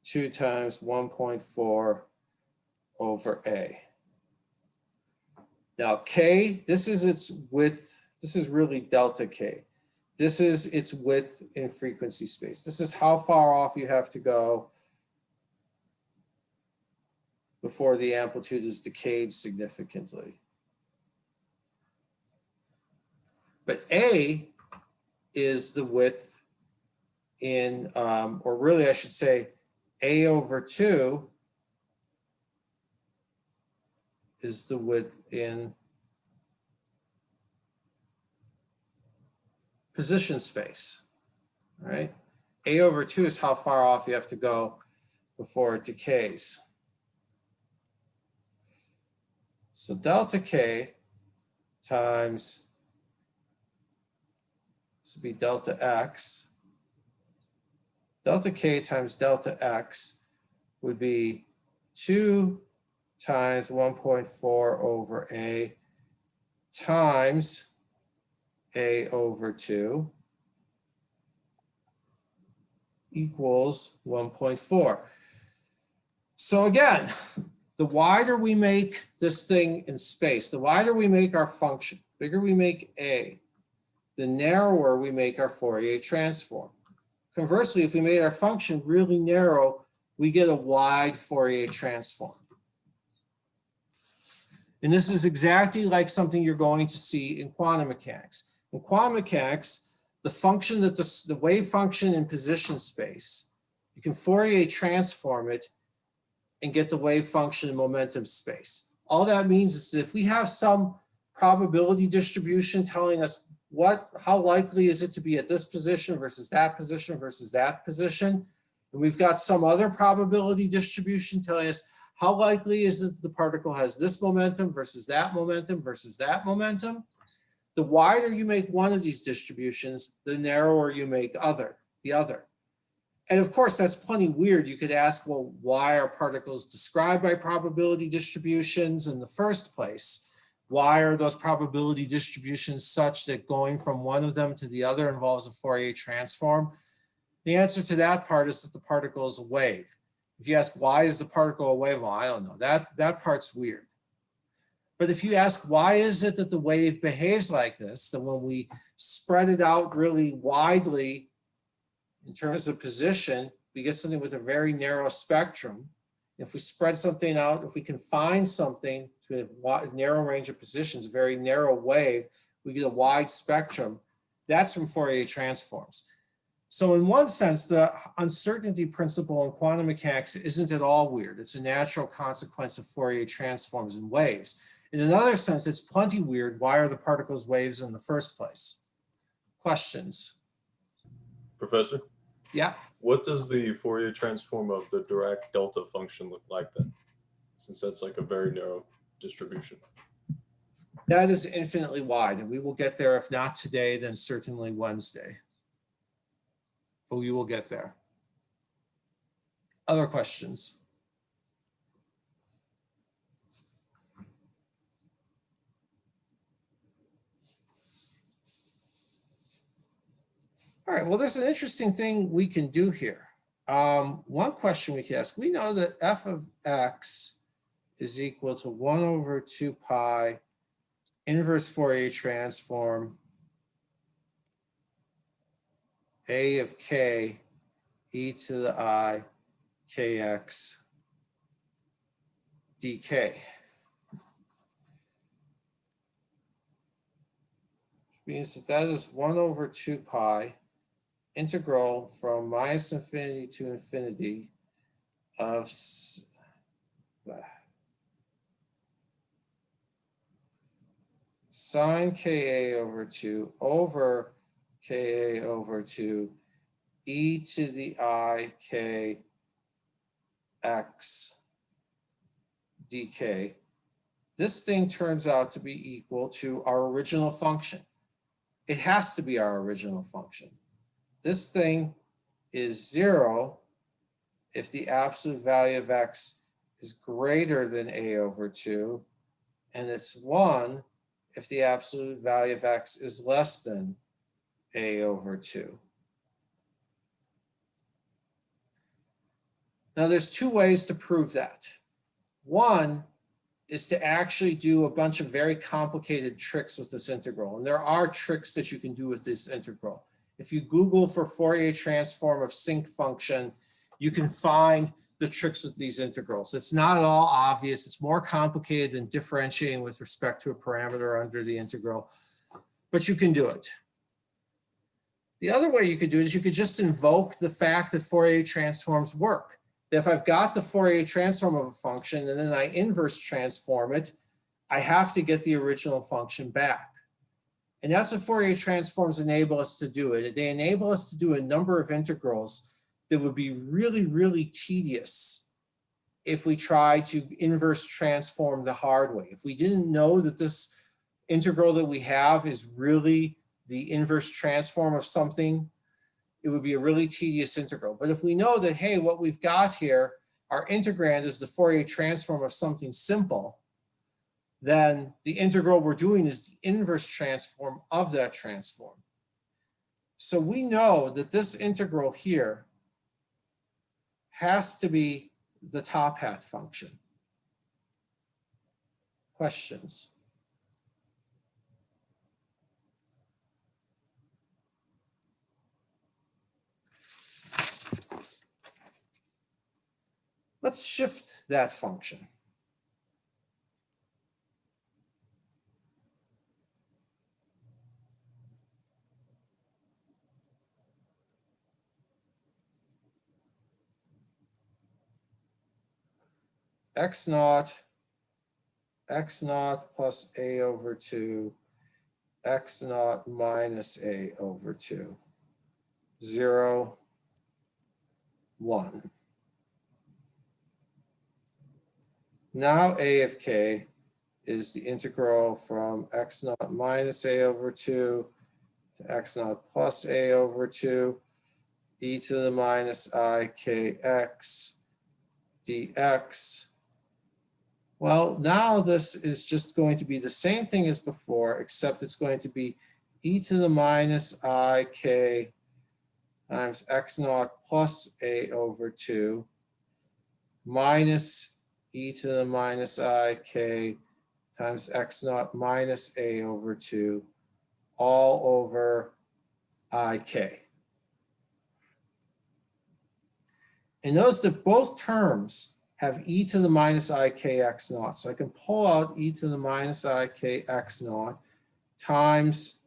2 times 1.4 over a. Now k, this is its width. This is really delta k. This is its width in frequency space. This is how far off you have to go before the amplitude is decayed significantly. But a is the width in, or really I should say a over 2 is the width in position space, right? A over 2 is how far off you have to go before it decays. So delta k times, this would be delta x. Delta k times delta x would be 2 times 1.4 over a times a over 2 equals 1.4. So again, the wider we make this thing in space, the wider we make our function, bigger we make a, the narrower we make our Fourier transform. Conversely, if we made our function really narrow, we get a wide Fourier transform. And this is exactly like something you're going to see in quantum mechanics. In quantum mechanics, the function that the wave function in position space, you can Fourier transform it and get the wave function in momentum space. All that means is that if we have some probability distribution telling us how likely is it to be at this position versus that position versus that position, and we've got some other probability distribution telling us how likely is it that the particle has this momentum versus that momentum versus that momentum, the wider you make one of these distributions, the narrower you make the other. And of course, that's plenty weird. You could ask, well, why are particles described by probability distributions in the first place? Why are those probability distributions such that going from one of them to the other involves a Fourier transform? The answer to that part is that the particle is a wave. If you ask, why is the particle a wave? Well, I don't know. That part's weird. But if you ask, why is it that the wave behaves like this, that when we spread it out really widely in terms of position, we get something with a very narrow spectrum. If we spread something out, if we confine something to a narrow range of positions, a very narrow wave, we get a wide spectrum. That's from Fourier transforms. So in one sense, the uncertainty principle in quantum mechanics isn't at all weird. It's a natural consequence of Fourier transforms in waves. In another sense, it's plenty weird. Why are the particles waves in the first place? Questions? Professor? Yeah. What does the Fourier transform of the Dirac delta function look like then? Since that's like a very narrow distribution. That is infinitely wide, and we will get there. If not today, then certainly Wednesday. But we will get there. Other questions? All right, well, there's an interesting thing we can do here. One question we can ask, we know that f of x is equal to 1 over 2 pi inverse Fourier transform a of k e to the I kx dk. Which means that is 1 over 2 pi integral from minus infinity to infinity of sine ka over 2 over ka over 2 e to the I k x dk. This thing turns out to be equal to our original function. It has to be our original function. This thing is 0 if the absolute value of x is greater than a over 2, and it's 1 if the absolute value of x is less than a over 2. Now there's two ways to prove that. One is to actually do a bunch of very complicated tricks with this integral. And there are tricks that you can do with this integral. If you Google for Fourier transform of sinc function, you can find the tricks with these integrals. It's not at all obvious. It's more complicated than differentiating with respect to a parameter under the integral, but you can do it. The other way you could do it is you could just invoke the fact that Fourier transforms work. If I've got the Fourier transform of a function and then I inverse transform it, I have to get the original function back. And that's what Fourier transforms enable us to do. They enable us to do a number of integrals that would be really, really tedious if we try to inverse transform the hard way. If we didn't know that this integral that we have is really the inverse transform of something, it would be a really tedious integral. But if we know that, hey, what we've got here, our integrand is the Fourier transform of something simple, then the integral we're doing is the inverse transform of that transform. So we know that this integral here has to be the top hat function. Questions? Let's shift that function. X naught plus a over 2, x naught minus a over 2, 0, 1. Now a of k is the integral from x naught minus a over 2 to x naught plus a over 2, e to the minus I kx dx. Well, now this is just going to be the same thing as before, except it's going to be e to the minus I k times x naught plus a over 2 minus e to the minus I k times x naught minus a over 2 all over I k. And notice that both terms have e to the minus I k x naught. So I can pull out e to the minus I k x naught times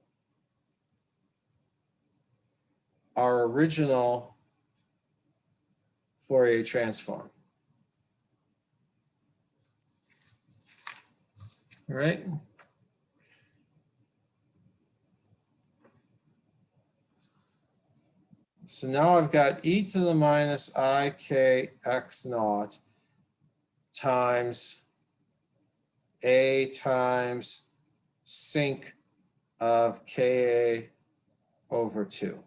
our original Fourier transform. All right. So now I've got e to the minus I k x naught times a times sinc of ka over 2.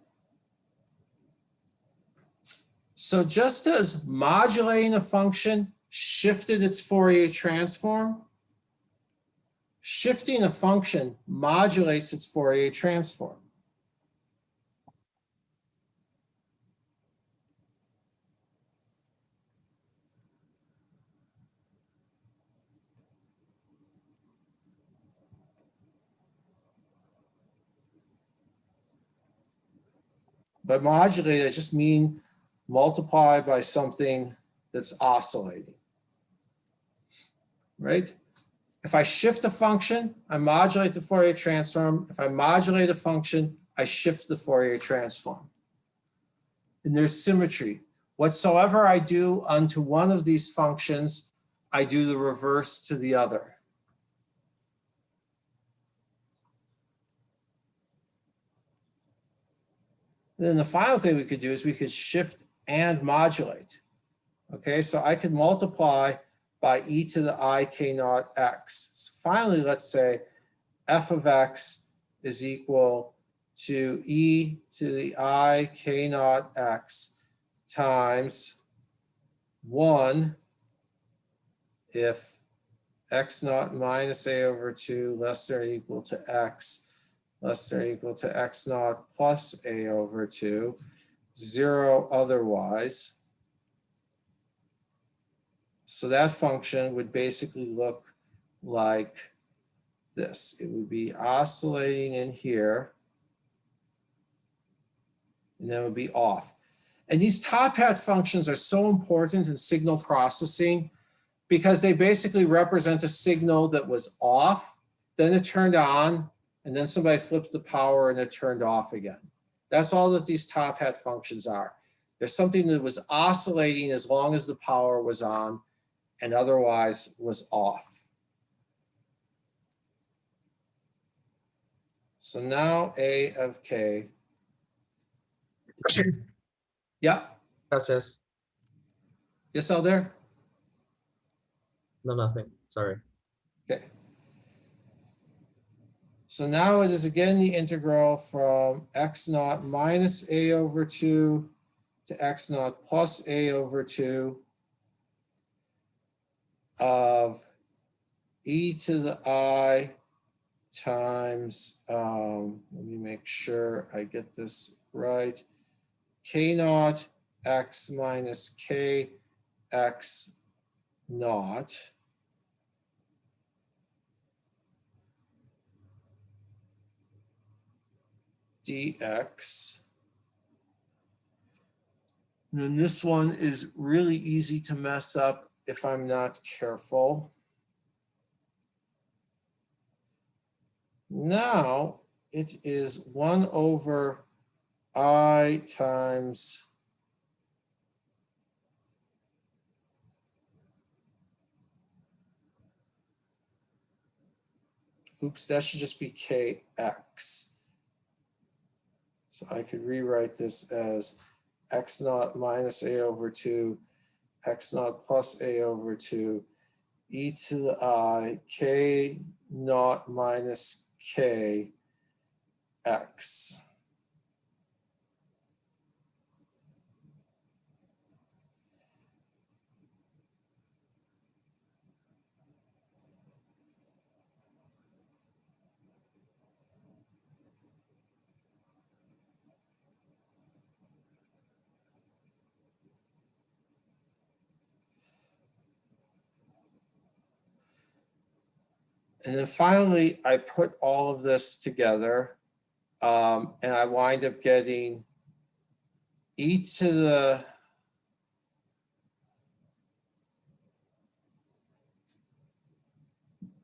So just as modulating a function shifted its Fourier transform, shifting a function modulates its Fourier transform. By modulate, I just mean multiply by something that's oscillating, right? If I shift a function, I modulate the Fourier transform. If I modulate a function, I shift the Fourier transform. And there's symmetry. Whatsoever I do unto one of these functions, I do the reverse to the other. And then the final thing we could do is we could shift and modulate. Okay, so I could multiply by e to the I k naught x. So finally, let's say f of x is equal to e to the I k naught x times 1 if x naught minus a over 2 less than or equal to x less than or equal to x naught plus a over 2, 0 otherwise. So that function would basically look like this. It would be oscillating in here, and then it would be off. And these top hat functions are so important in signal processing because they basically represent a signal that was off, then it turned on, and then somebody flipped the power and it turned off again. That's all that these top hat functions are. There's something that was oscillating as long as the power was on and otherwise was off. So now A of k. Question. Yeah. Gracias. Yes, out there? No, nothing. Sorry. Okay. So now it is again the integral from x naught minus a over 2 to x naught plus a over 2 of e to the I times, let me make sure I get this right, k naught x minus k x naught dx. And then this one is really easy to mess up if I'm not careful. Now it is 1 over I times oops, that should just be kx. So I could rewrite this as x naught minus a over 2, x naught plus a over 2, e to the I, k naught minus k x. And then finally, I put all of this together, and I wind up getting e to the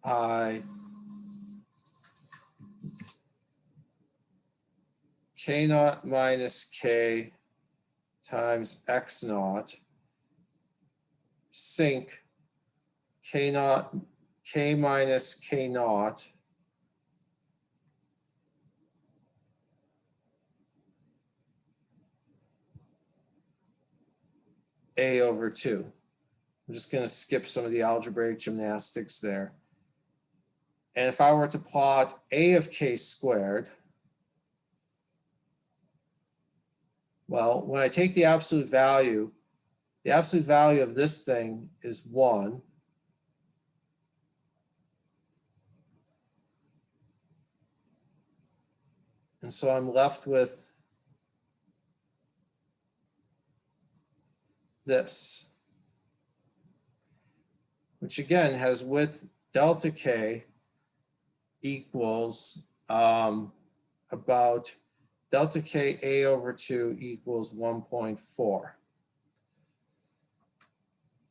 I k naught minus k times x naught sync k naught k minus k naught a over 2. I'm just going to skip some of the algebraic gymnastics there. And if I were to plot a of k squared, well, when I take the absolute value of this thing is 1. And so I'm left with this, which again has width delta k equals about delta k a over 2 equals 1.4.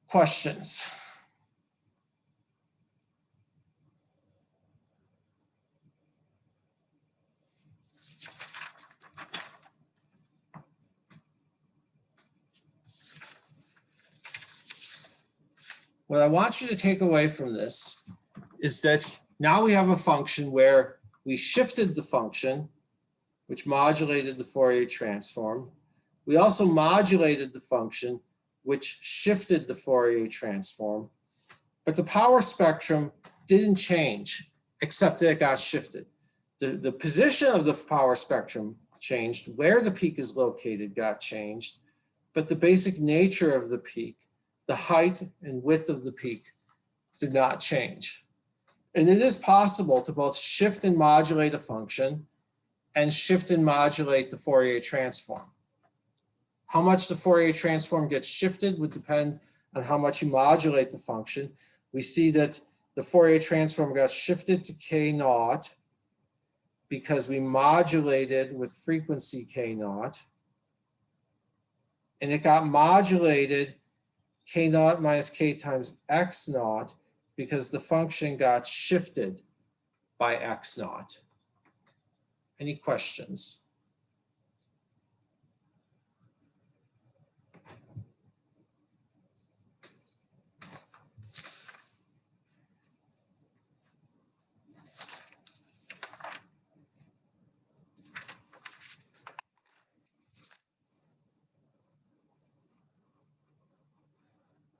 Questions? What I want you to take away from this is that now we have a function where we shifted the function, which modulated the Fourier transform. We also modulated the function, which shifted the Fourier transform. But the power spectrum didn't change, except that it got shifted. the position of the power spectrum changed, where the peak is located got changed, but the basic nature of the peak, the height and width of the peak, did not change. And it is possible to both shift and modulate a function and shift and modulate the Fourier transform. How much the Fourier transform gets shifted would depend on how much you modulate the function. We see that the Fourier transform got shifted to K naught because we modulated with frequency K naught. And it got modulated K naught minus K times X naught because the function got shifted by X naught. Any questions?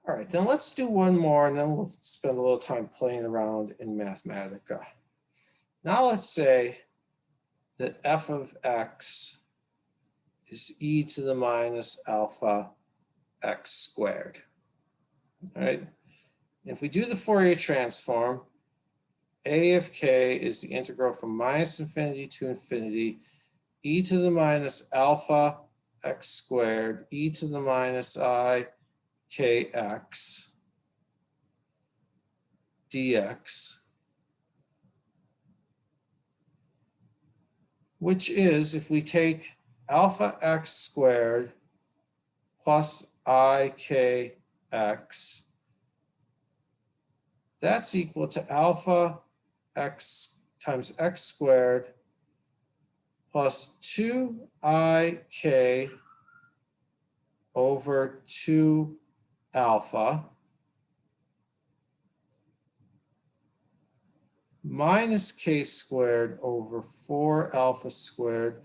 All right, then let's do one more and then we'll spend a little time playing around in Mathematica. Now let's say that f of x is e to the minus alpha x squared. All right, if we do the Fourier transform, a of k is the integral from minus infinity to infinity, e to the minus alpha x squared, e to the minus I kx dx, which is, if we take alpha x squared plus I kx, that's equal to alpha x times x squared plus 2ik over 2 alpha minus k squared over 4 alpha squared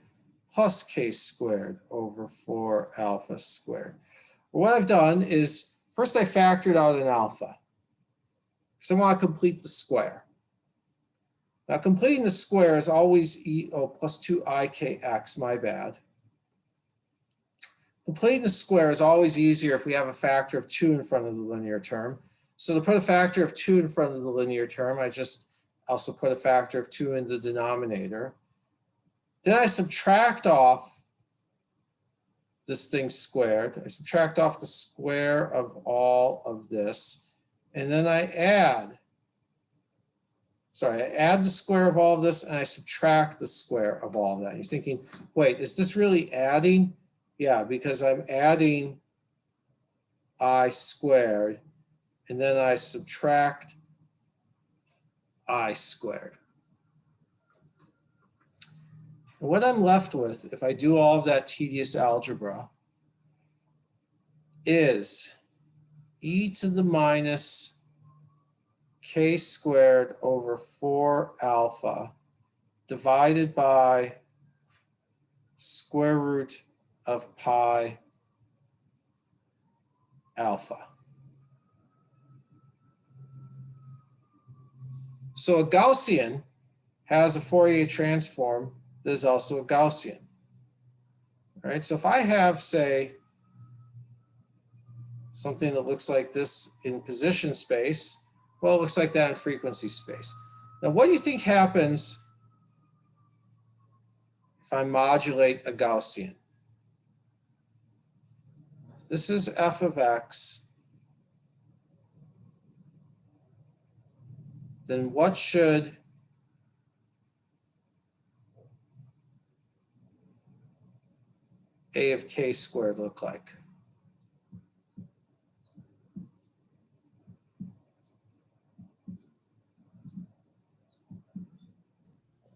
plus k squared over 4 alpha squared. What I've done is, first I factored out an alpha because I want to complete the square. Now completing the square is always plus 2ikx, my bad. Completing the square is always easier if we have a factor of 2 in front of the linear term. So to put a factor of 2 in front of the linear term, I just also put a factor of 2 in the denominator. Then I subtract off this thing squared. I subtract off the square of all of this. And then I add the square of all of this and I subtract the square of all of that. And you're thinking, wait, is this really adding? Yeah, because I'm adding I squared and then I subtract I squared. And what I'm left with, if I do all of that tedious algebra, is e to the minus k squared over 4 alpha divided by square root of pi alpha. So a Gaussian has a Fourier transform that is also a Gaussian. All right, so if I have, say, something that looks like this in position space, well, it looks like that in frequency space. Now, what do you think happens if I modulate a Gaussian? This is f of x. Then what should a of k squared look like?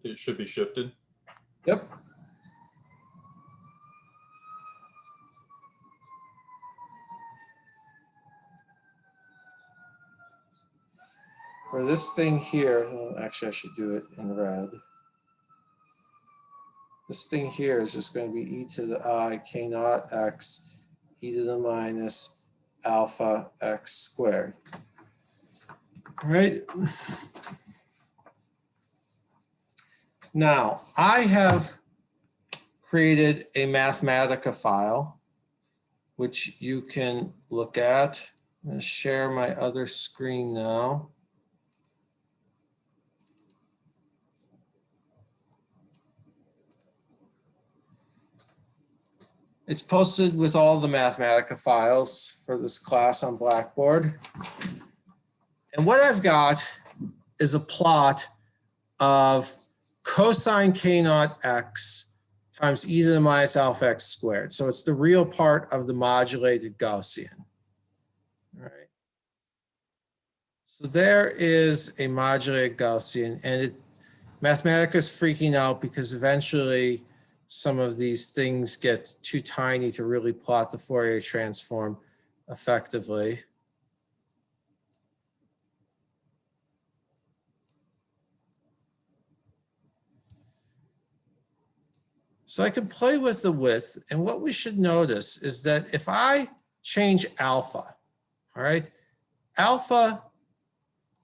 It should be shifted. Yep. Or this thing here, actually I should do it in red. This thing here is just going to be e to the I k naught x e to the minus alpha x squared. All right. Now, I have created a Mathematica file, which you can look at. I'm going to share my other screen now. It's posted with all the Mathematica files for this class on Blackboard. And what I've got is a plot of cosine k naught x times e to the minus alpha x squared. So it's the real part of the modulated Gaussian. All right. So there is a modulated Gaussian, and Mathematica is freaking out because eventually some of these things get too tiny to really plot the Fourier transform effectively. So I can play with the width, and what we should notice is that if I change alpha, all right, alpha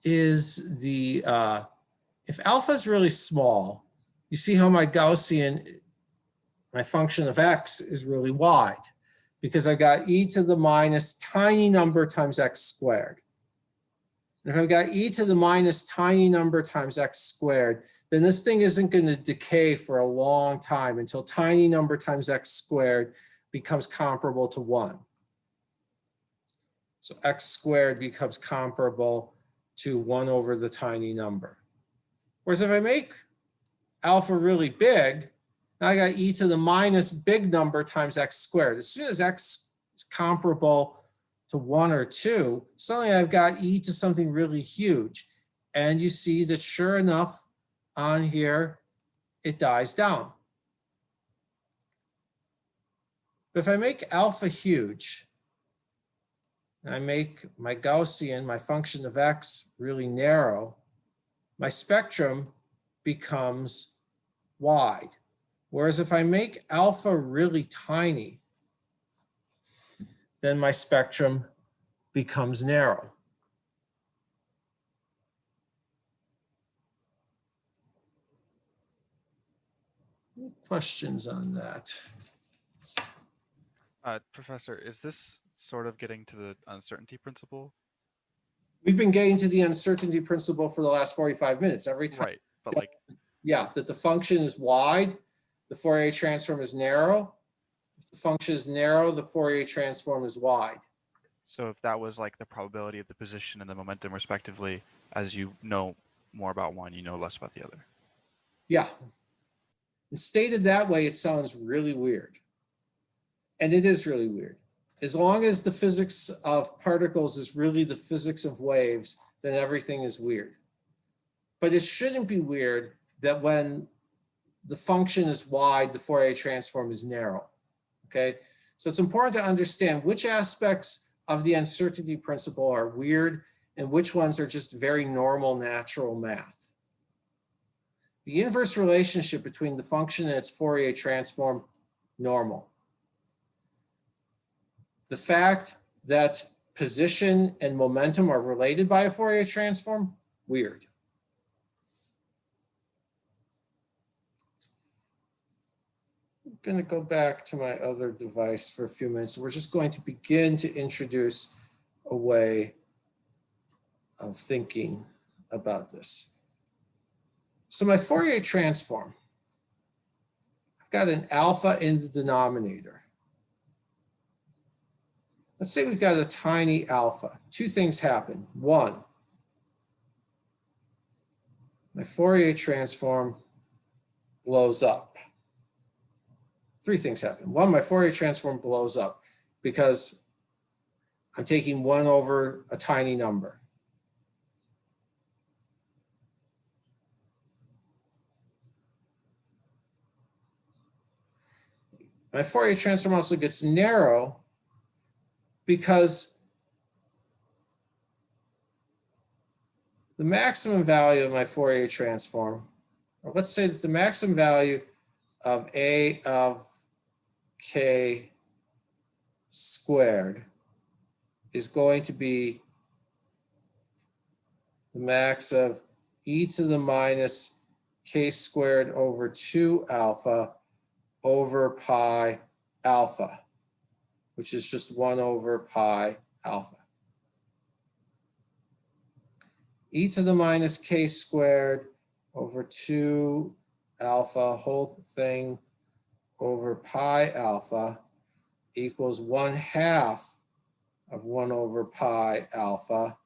is the, if alpha is really small, you see how my Gaussian, my function of x is really wide because I've got e to the minus tiny number times x squared. And if I've got e to the minus tiny number times x squared, then this thing isn't going to decay for a long time until tiny number times x squared becomes comparable to 1. So x squared becomes comparable to 1 over the tiny number. Whereas if I make alpha really big, now I got e to the minus big number times x squared. As soon as x is comparable to 1 or 2, suddenly I've got e to something really huge. And you see that sure enough, on here, it dies down. But if I make alpha huge, and I make my Gaussian, my function of x, really narrow, my spectrum becomes wide. Whereas if I make alpha really tiny, then my spectrum becomes narrow. Any questions on that? Professor, is this sort of getting to the uncertainty principle? We've been getting to the uncertainty principle for the last 45 minutes. Every time, Right, but like, yeah, that the function is wide, the Fourier transform is narrow. If the function is narrow, the Fourier transform is wide. so if that was like the probability of the position and the momentum respectively, as you know more about one, you know less about the other. Yeah. And stated that way, it sounds really weird. And it is really weird. As long as the physics of particles is really the physics of waves, then everything is weird. But it shouldn't be weird that when the function is wide, the Fourier transform is narrow. Okay? So it's important to understand which aspects of the uncertainty principle are weird and which ones are just very normal natural math. The inverse relationship between the function and its Fourier transform, normal. The fact that position and momentum are related by a Fourier transform, weird. I'm going to go back to my other device for a few minutes. We're just going to begin to introduce a way of thinking about this. So my Fourier transform, I've got an alpha in the denominator. Let's say we've got a tiny alpha. Two things happen. One, my Fourier transform blows up. Three things happen. One, my Fourier transform blows up because I'm taking 1 over a tiny number. My Fourier transform also gets narrow because the maximum value of my Fourier transform, or let's say that the maximum value of A of k squared is going to be the max of e to the minus k squared over 2 alpha over pi alpha, which is just 1 over pi alpha. E to the minus k squared over 2 alpha whole thing over pi alpha equals 1/2 of 1 over pi alpha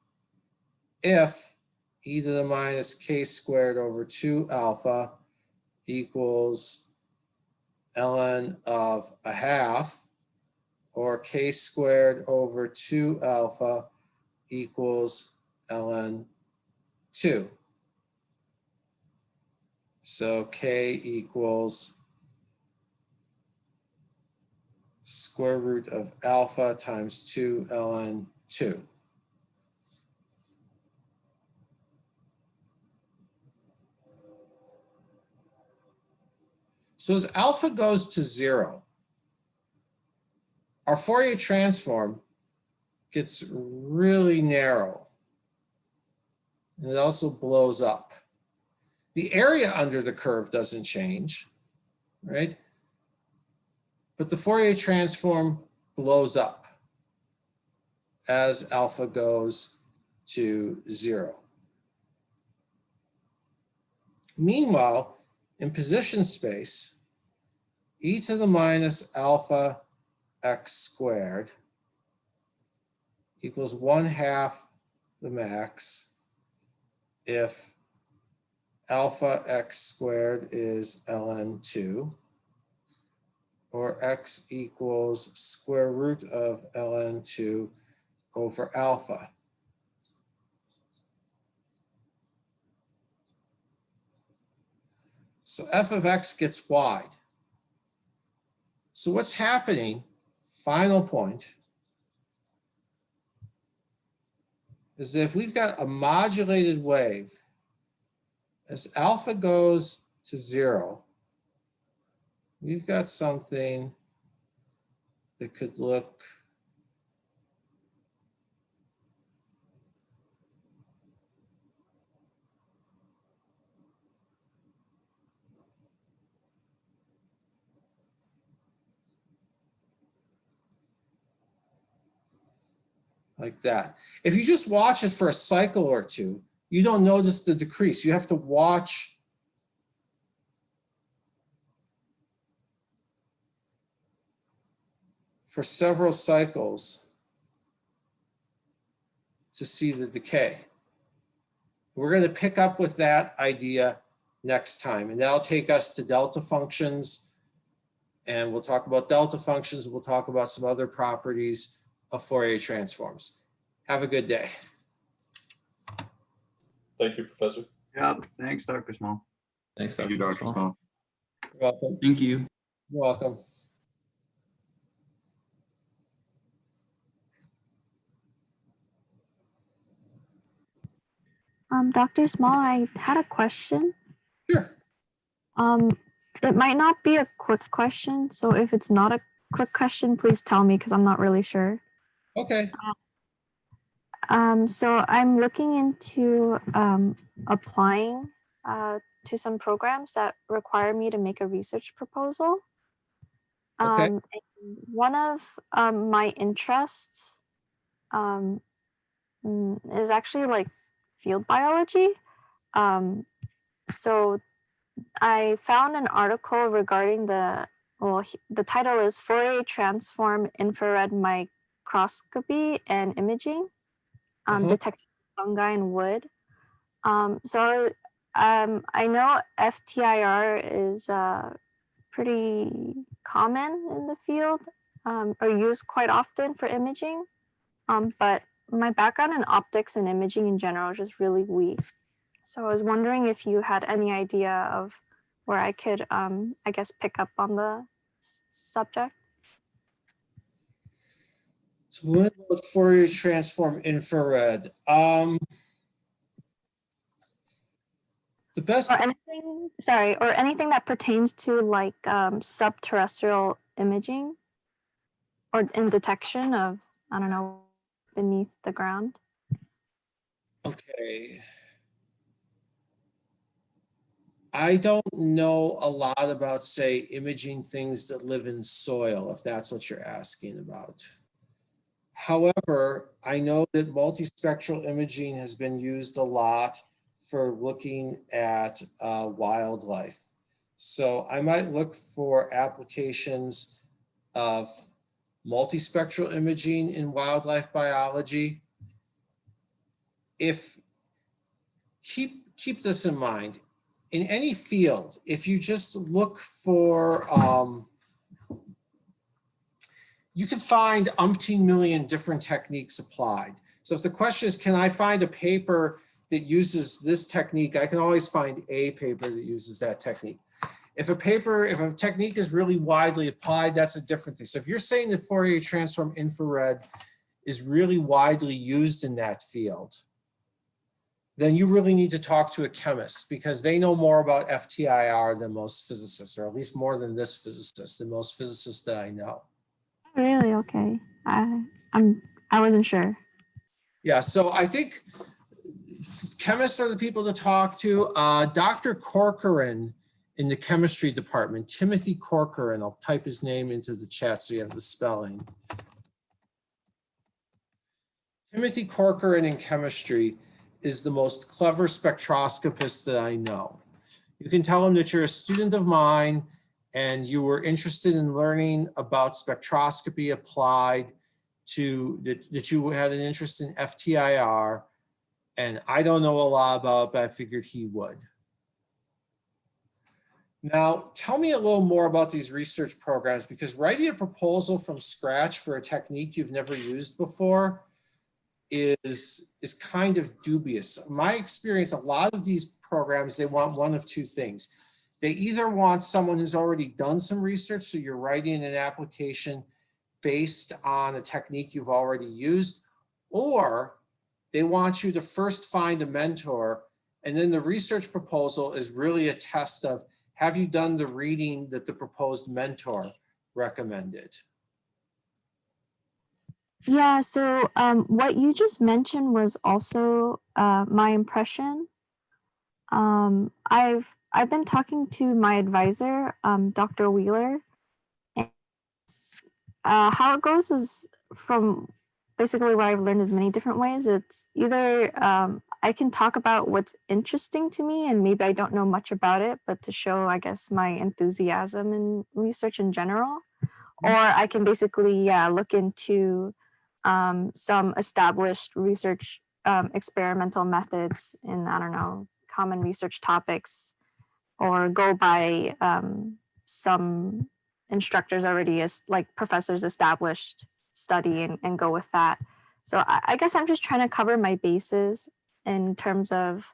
if e to the minus k squared over 2 alpha equals ln of 1/2, or k squared over 2 alpha equals ln 2. So k equals square root of alpha times 2 ln 2. So as alpha goes to 0, our Fourier transform gets really narrow. And it also blows up. The area under the curve doesn't change, right? But the Fourier transform blows up as alpha goes to 0. Meanwhile, in position space, e to the minus alpha x squared equals 1/2 the max if alpha x squared is ln 2, or x equals square root of ln 2 over alpha. So f of x gets wide. So what's happening, final point, is that if we've got a modulated wave, as alpha goes to 0, we've got something that could look like that. If you just watch it for a cycle or two, you don't notice the decrease. You have to watch for several cycles to see the decay. We're going to pick up with that idea next time, and that'll take us to delta functions, and we'll talk about delta functions. We'll talk about some other properties of Fourier transforms. Have a good day. Thank you, Professor. Yeah, thanks, Dr. Small. Thanks, Thank you, Dr. Small. You're welcome. Thank you. You're welcome. Dr. Small, I had a question. Sure. It might not be a quick question, so if it's not a quick question, please tell me because I'm not really sure. Okay. So I'm looking into applying to some programs that require me to make a research proposal. Okay. And one of my interests is actually like field biology. So I found an article regarding the title is Fourier Transform Infrared Microscopy and Imaging, Detection of Fungi in Wood. So I know FTIR is pretty common in the field, or used quite often for imaging, but my background in optics and imaging in general is just really weak. So I was wondering if you had any idea of where I could, I guess, pick up on the subject. So what about Fourier transform infrared? The best. Or anything, sorry, or anything that pertains to like subterrestrial imaging or in detection of, I don't know, beneath the ground. Okay. I don't know a lot about, say, imaging things that live in soil, if that's what you're asking about. However, I know that multispectral imaging has been used a lot for looking at wildlife. So I might look for applications of multispectral imaging in wildlife biology. If keep this in mind, in any field, if you just look for, you can find umpteen million different techniques applied. So if the question is, can I find a paper that uses this technique, I can always find a paper that uses that technique. If a technique is really widely applied, that's a different thing. So if you're saying that Fourier transform infrared is really widely used in that field, then you really need to talk to a chemist, because they know more about FTIR than most physicists, or at least more than this physicist, than most physicists that I know. Really? Okay. I wasn't sure. Yeah, so I think chemists are the people to talk to. Dr. Corcoran in the chemistry department, Timothy Corcoran, I'll type his name into the chat so you have the spelling. Timothy Corcoran in chemistry is the most clever spectroscopist that I know. You can tell him that you're a student of mine and you were interested in learning about spectroscopy applied to, that you had an interest in FTIR. And I don't know a lot about it, but I figured he would. Now, tell me a little more about these research programs, because writing a proposal from scratch for a technique you've never used before is kind of dubious. In my experience, a lot of these programs, they want one of two things. They either want someone who's already done some research, so you're writing an application based on a technique you've already used, or they want you to first find a mentor, and then the research proposal is really a test of, have you done the reading that the proposed mentor recommended? Yeah, so what you just mentioned was also my impression. I've been talking to my advisor, Dr. Wheeler, and how it goes is, from basically what I've learned, is many different ways. It's either I can talk about what's interesting to me, and maybe I don't know much about it, but to show, I guess, my enthusiasm in research in general, or I can basically, look into some established research experimental methods in, I don't know, common research topics, or go by some instructors already, as like professors' established study, and go with that. So I guess I'm just trying to cover my bases in terms of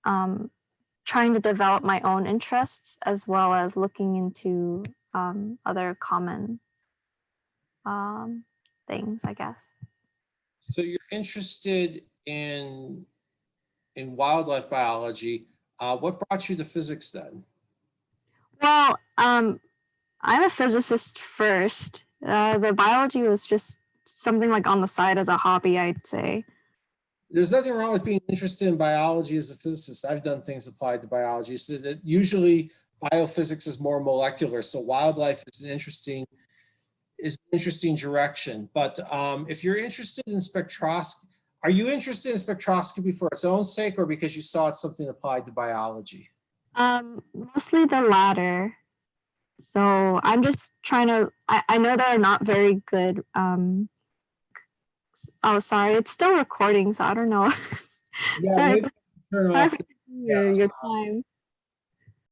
trying to develop my own interests, as well as looking into other common things, I guess. So you're interested in wildlife biology. What brought you to physics then? Well, I'm a physicist first. The biology was just something like on the side as a hobby, I'd say. There's nothing wrong with being interested in biology as a physicist. I've done things applied to biology. So that usually biophysics is more molecular. So wildlife is an interesting direction. But if you're interested in spectroscopy, are you interested in spectroscopy for its own sake, or because you saw it's something applied to biology? Mostly the latter. So I'm just trying to, I know they're not very good. Oh, sorry, it's still recording, so I don't know. Yeah, Sorry, maybe turn off. your time.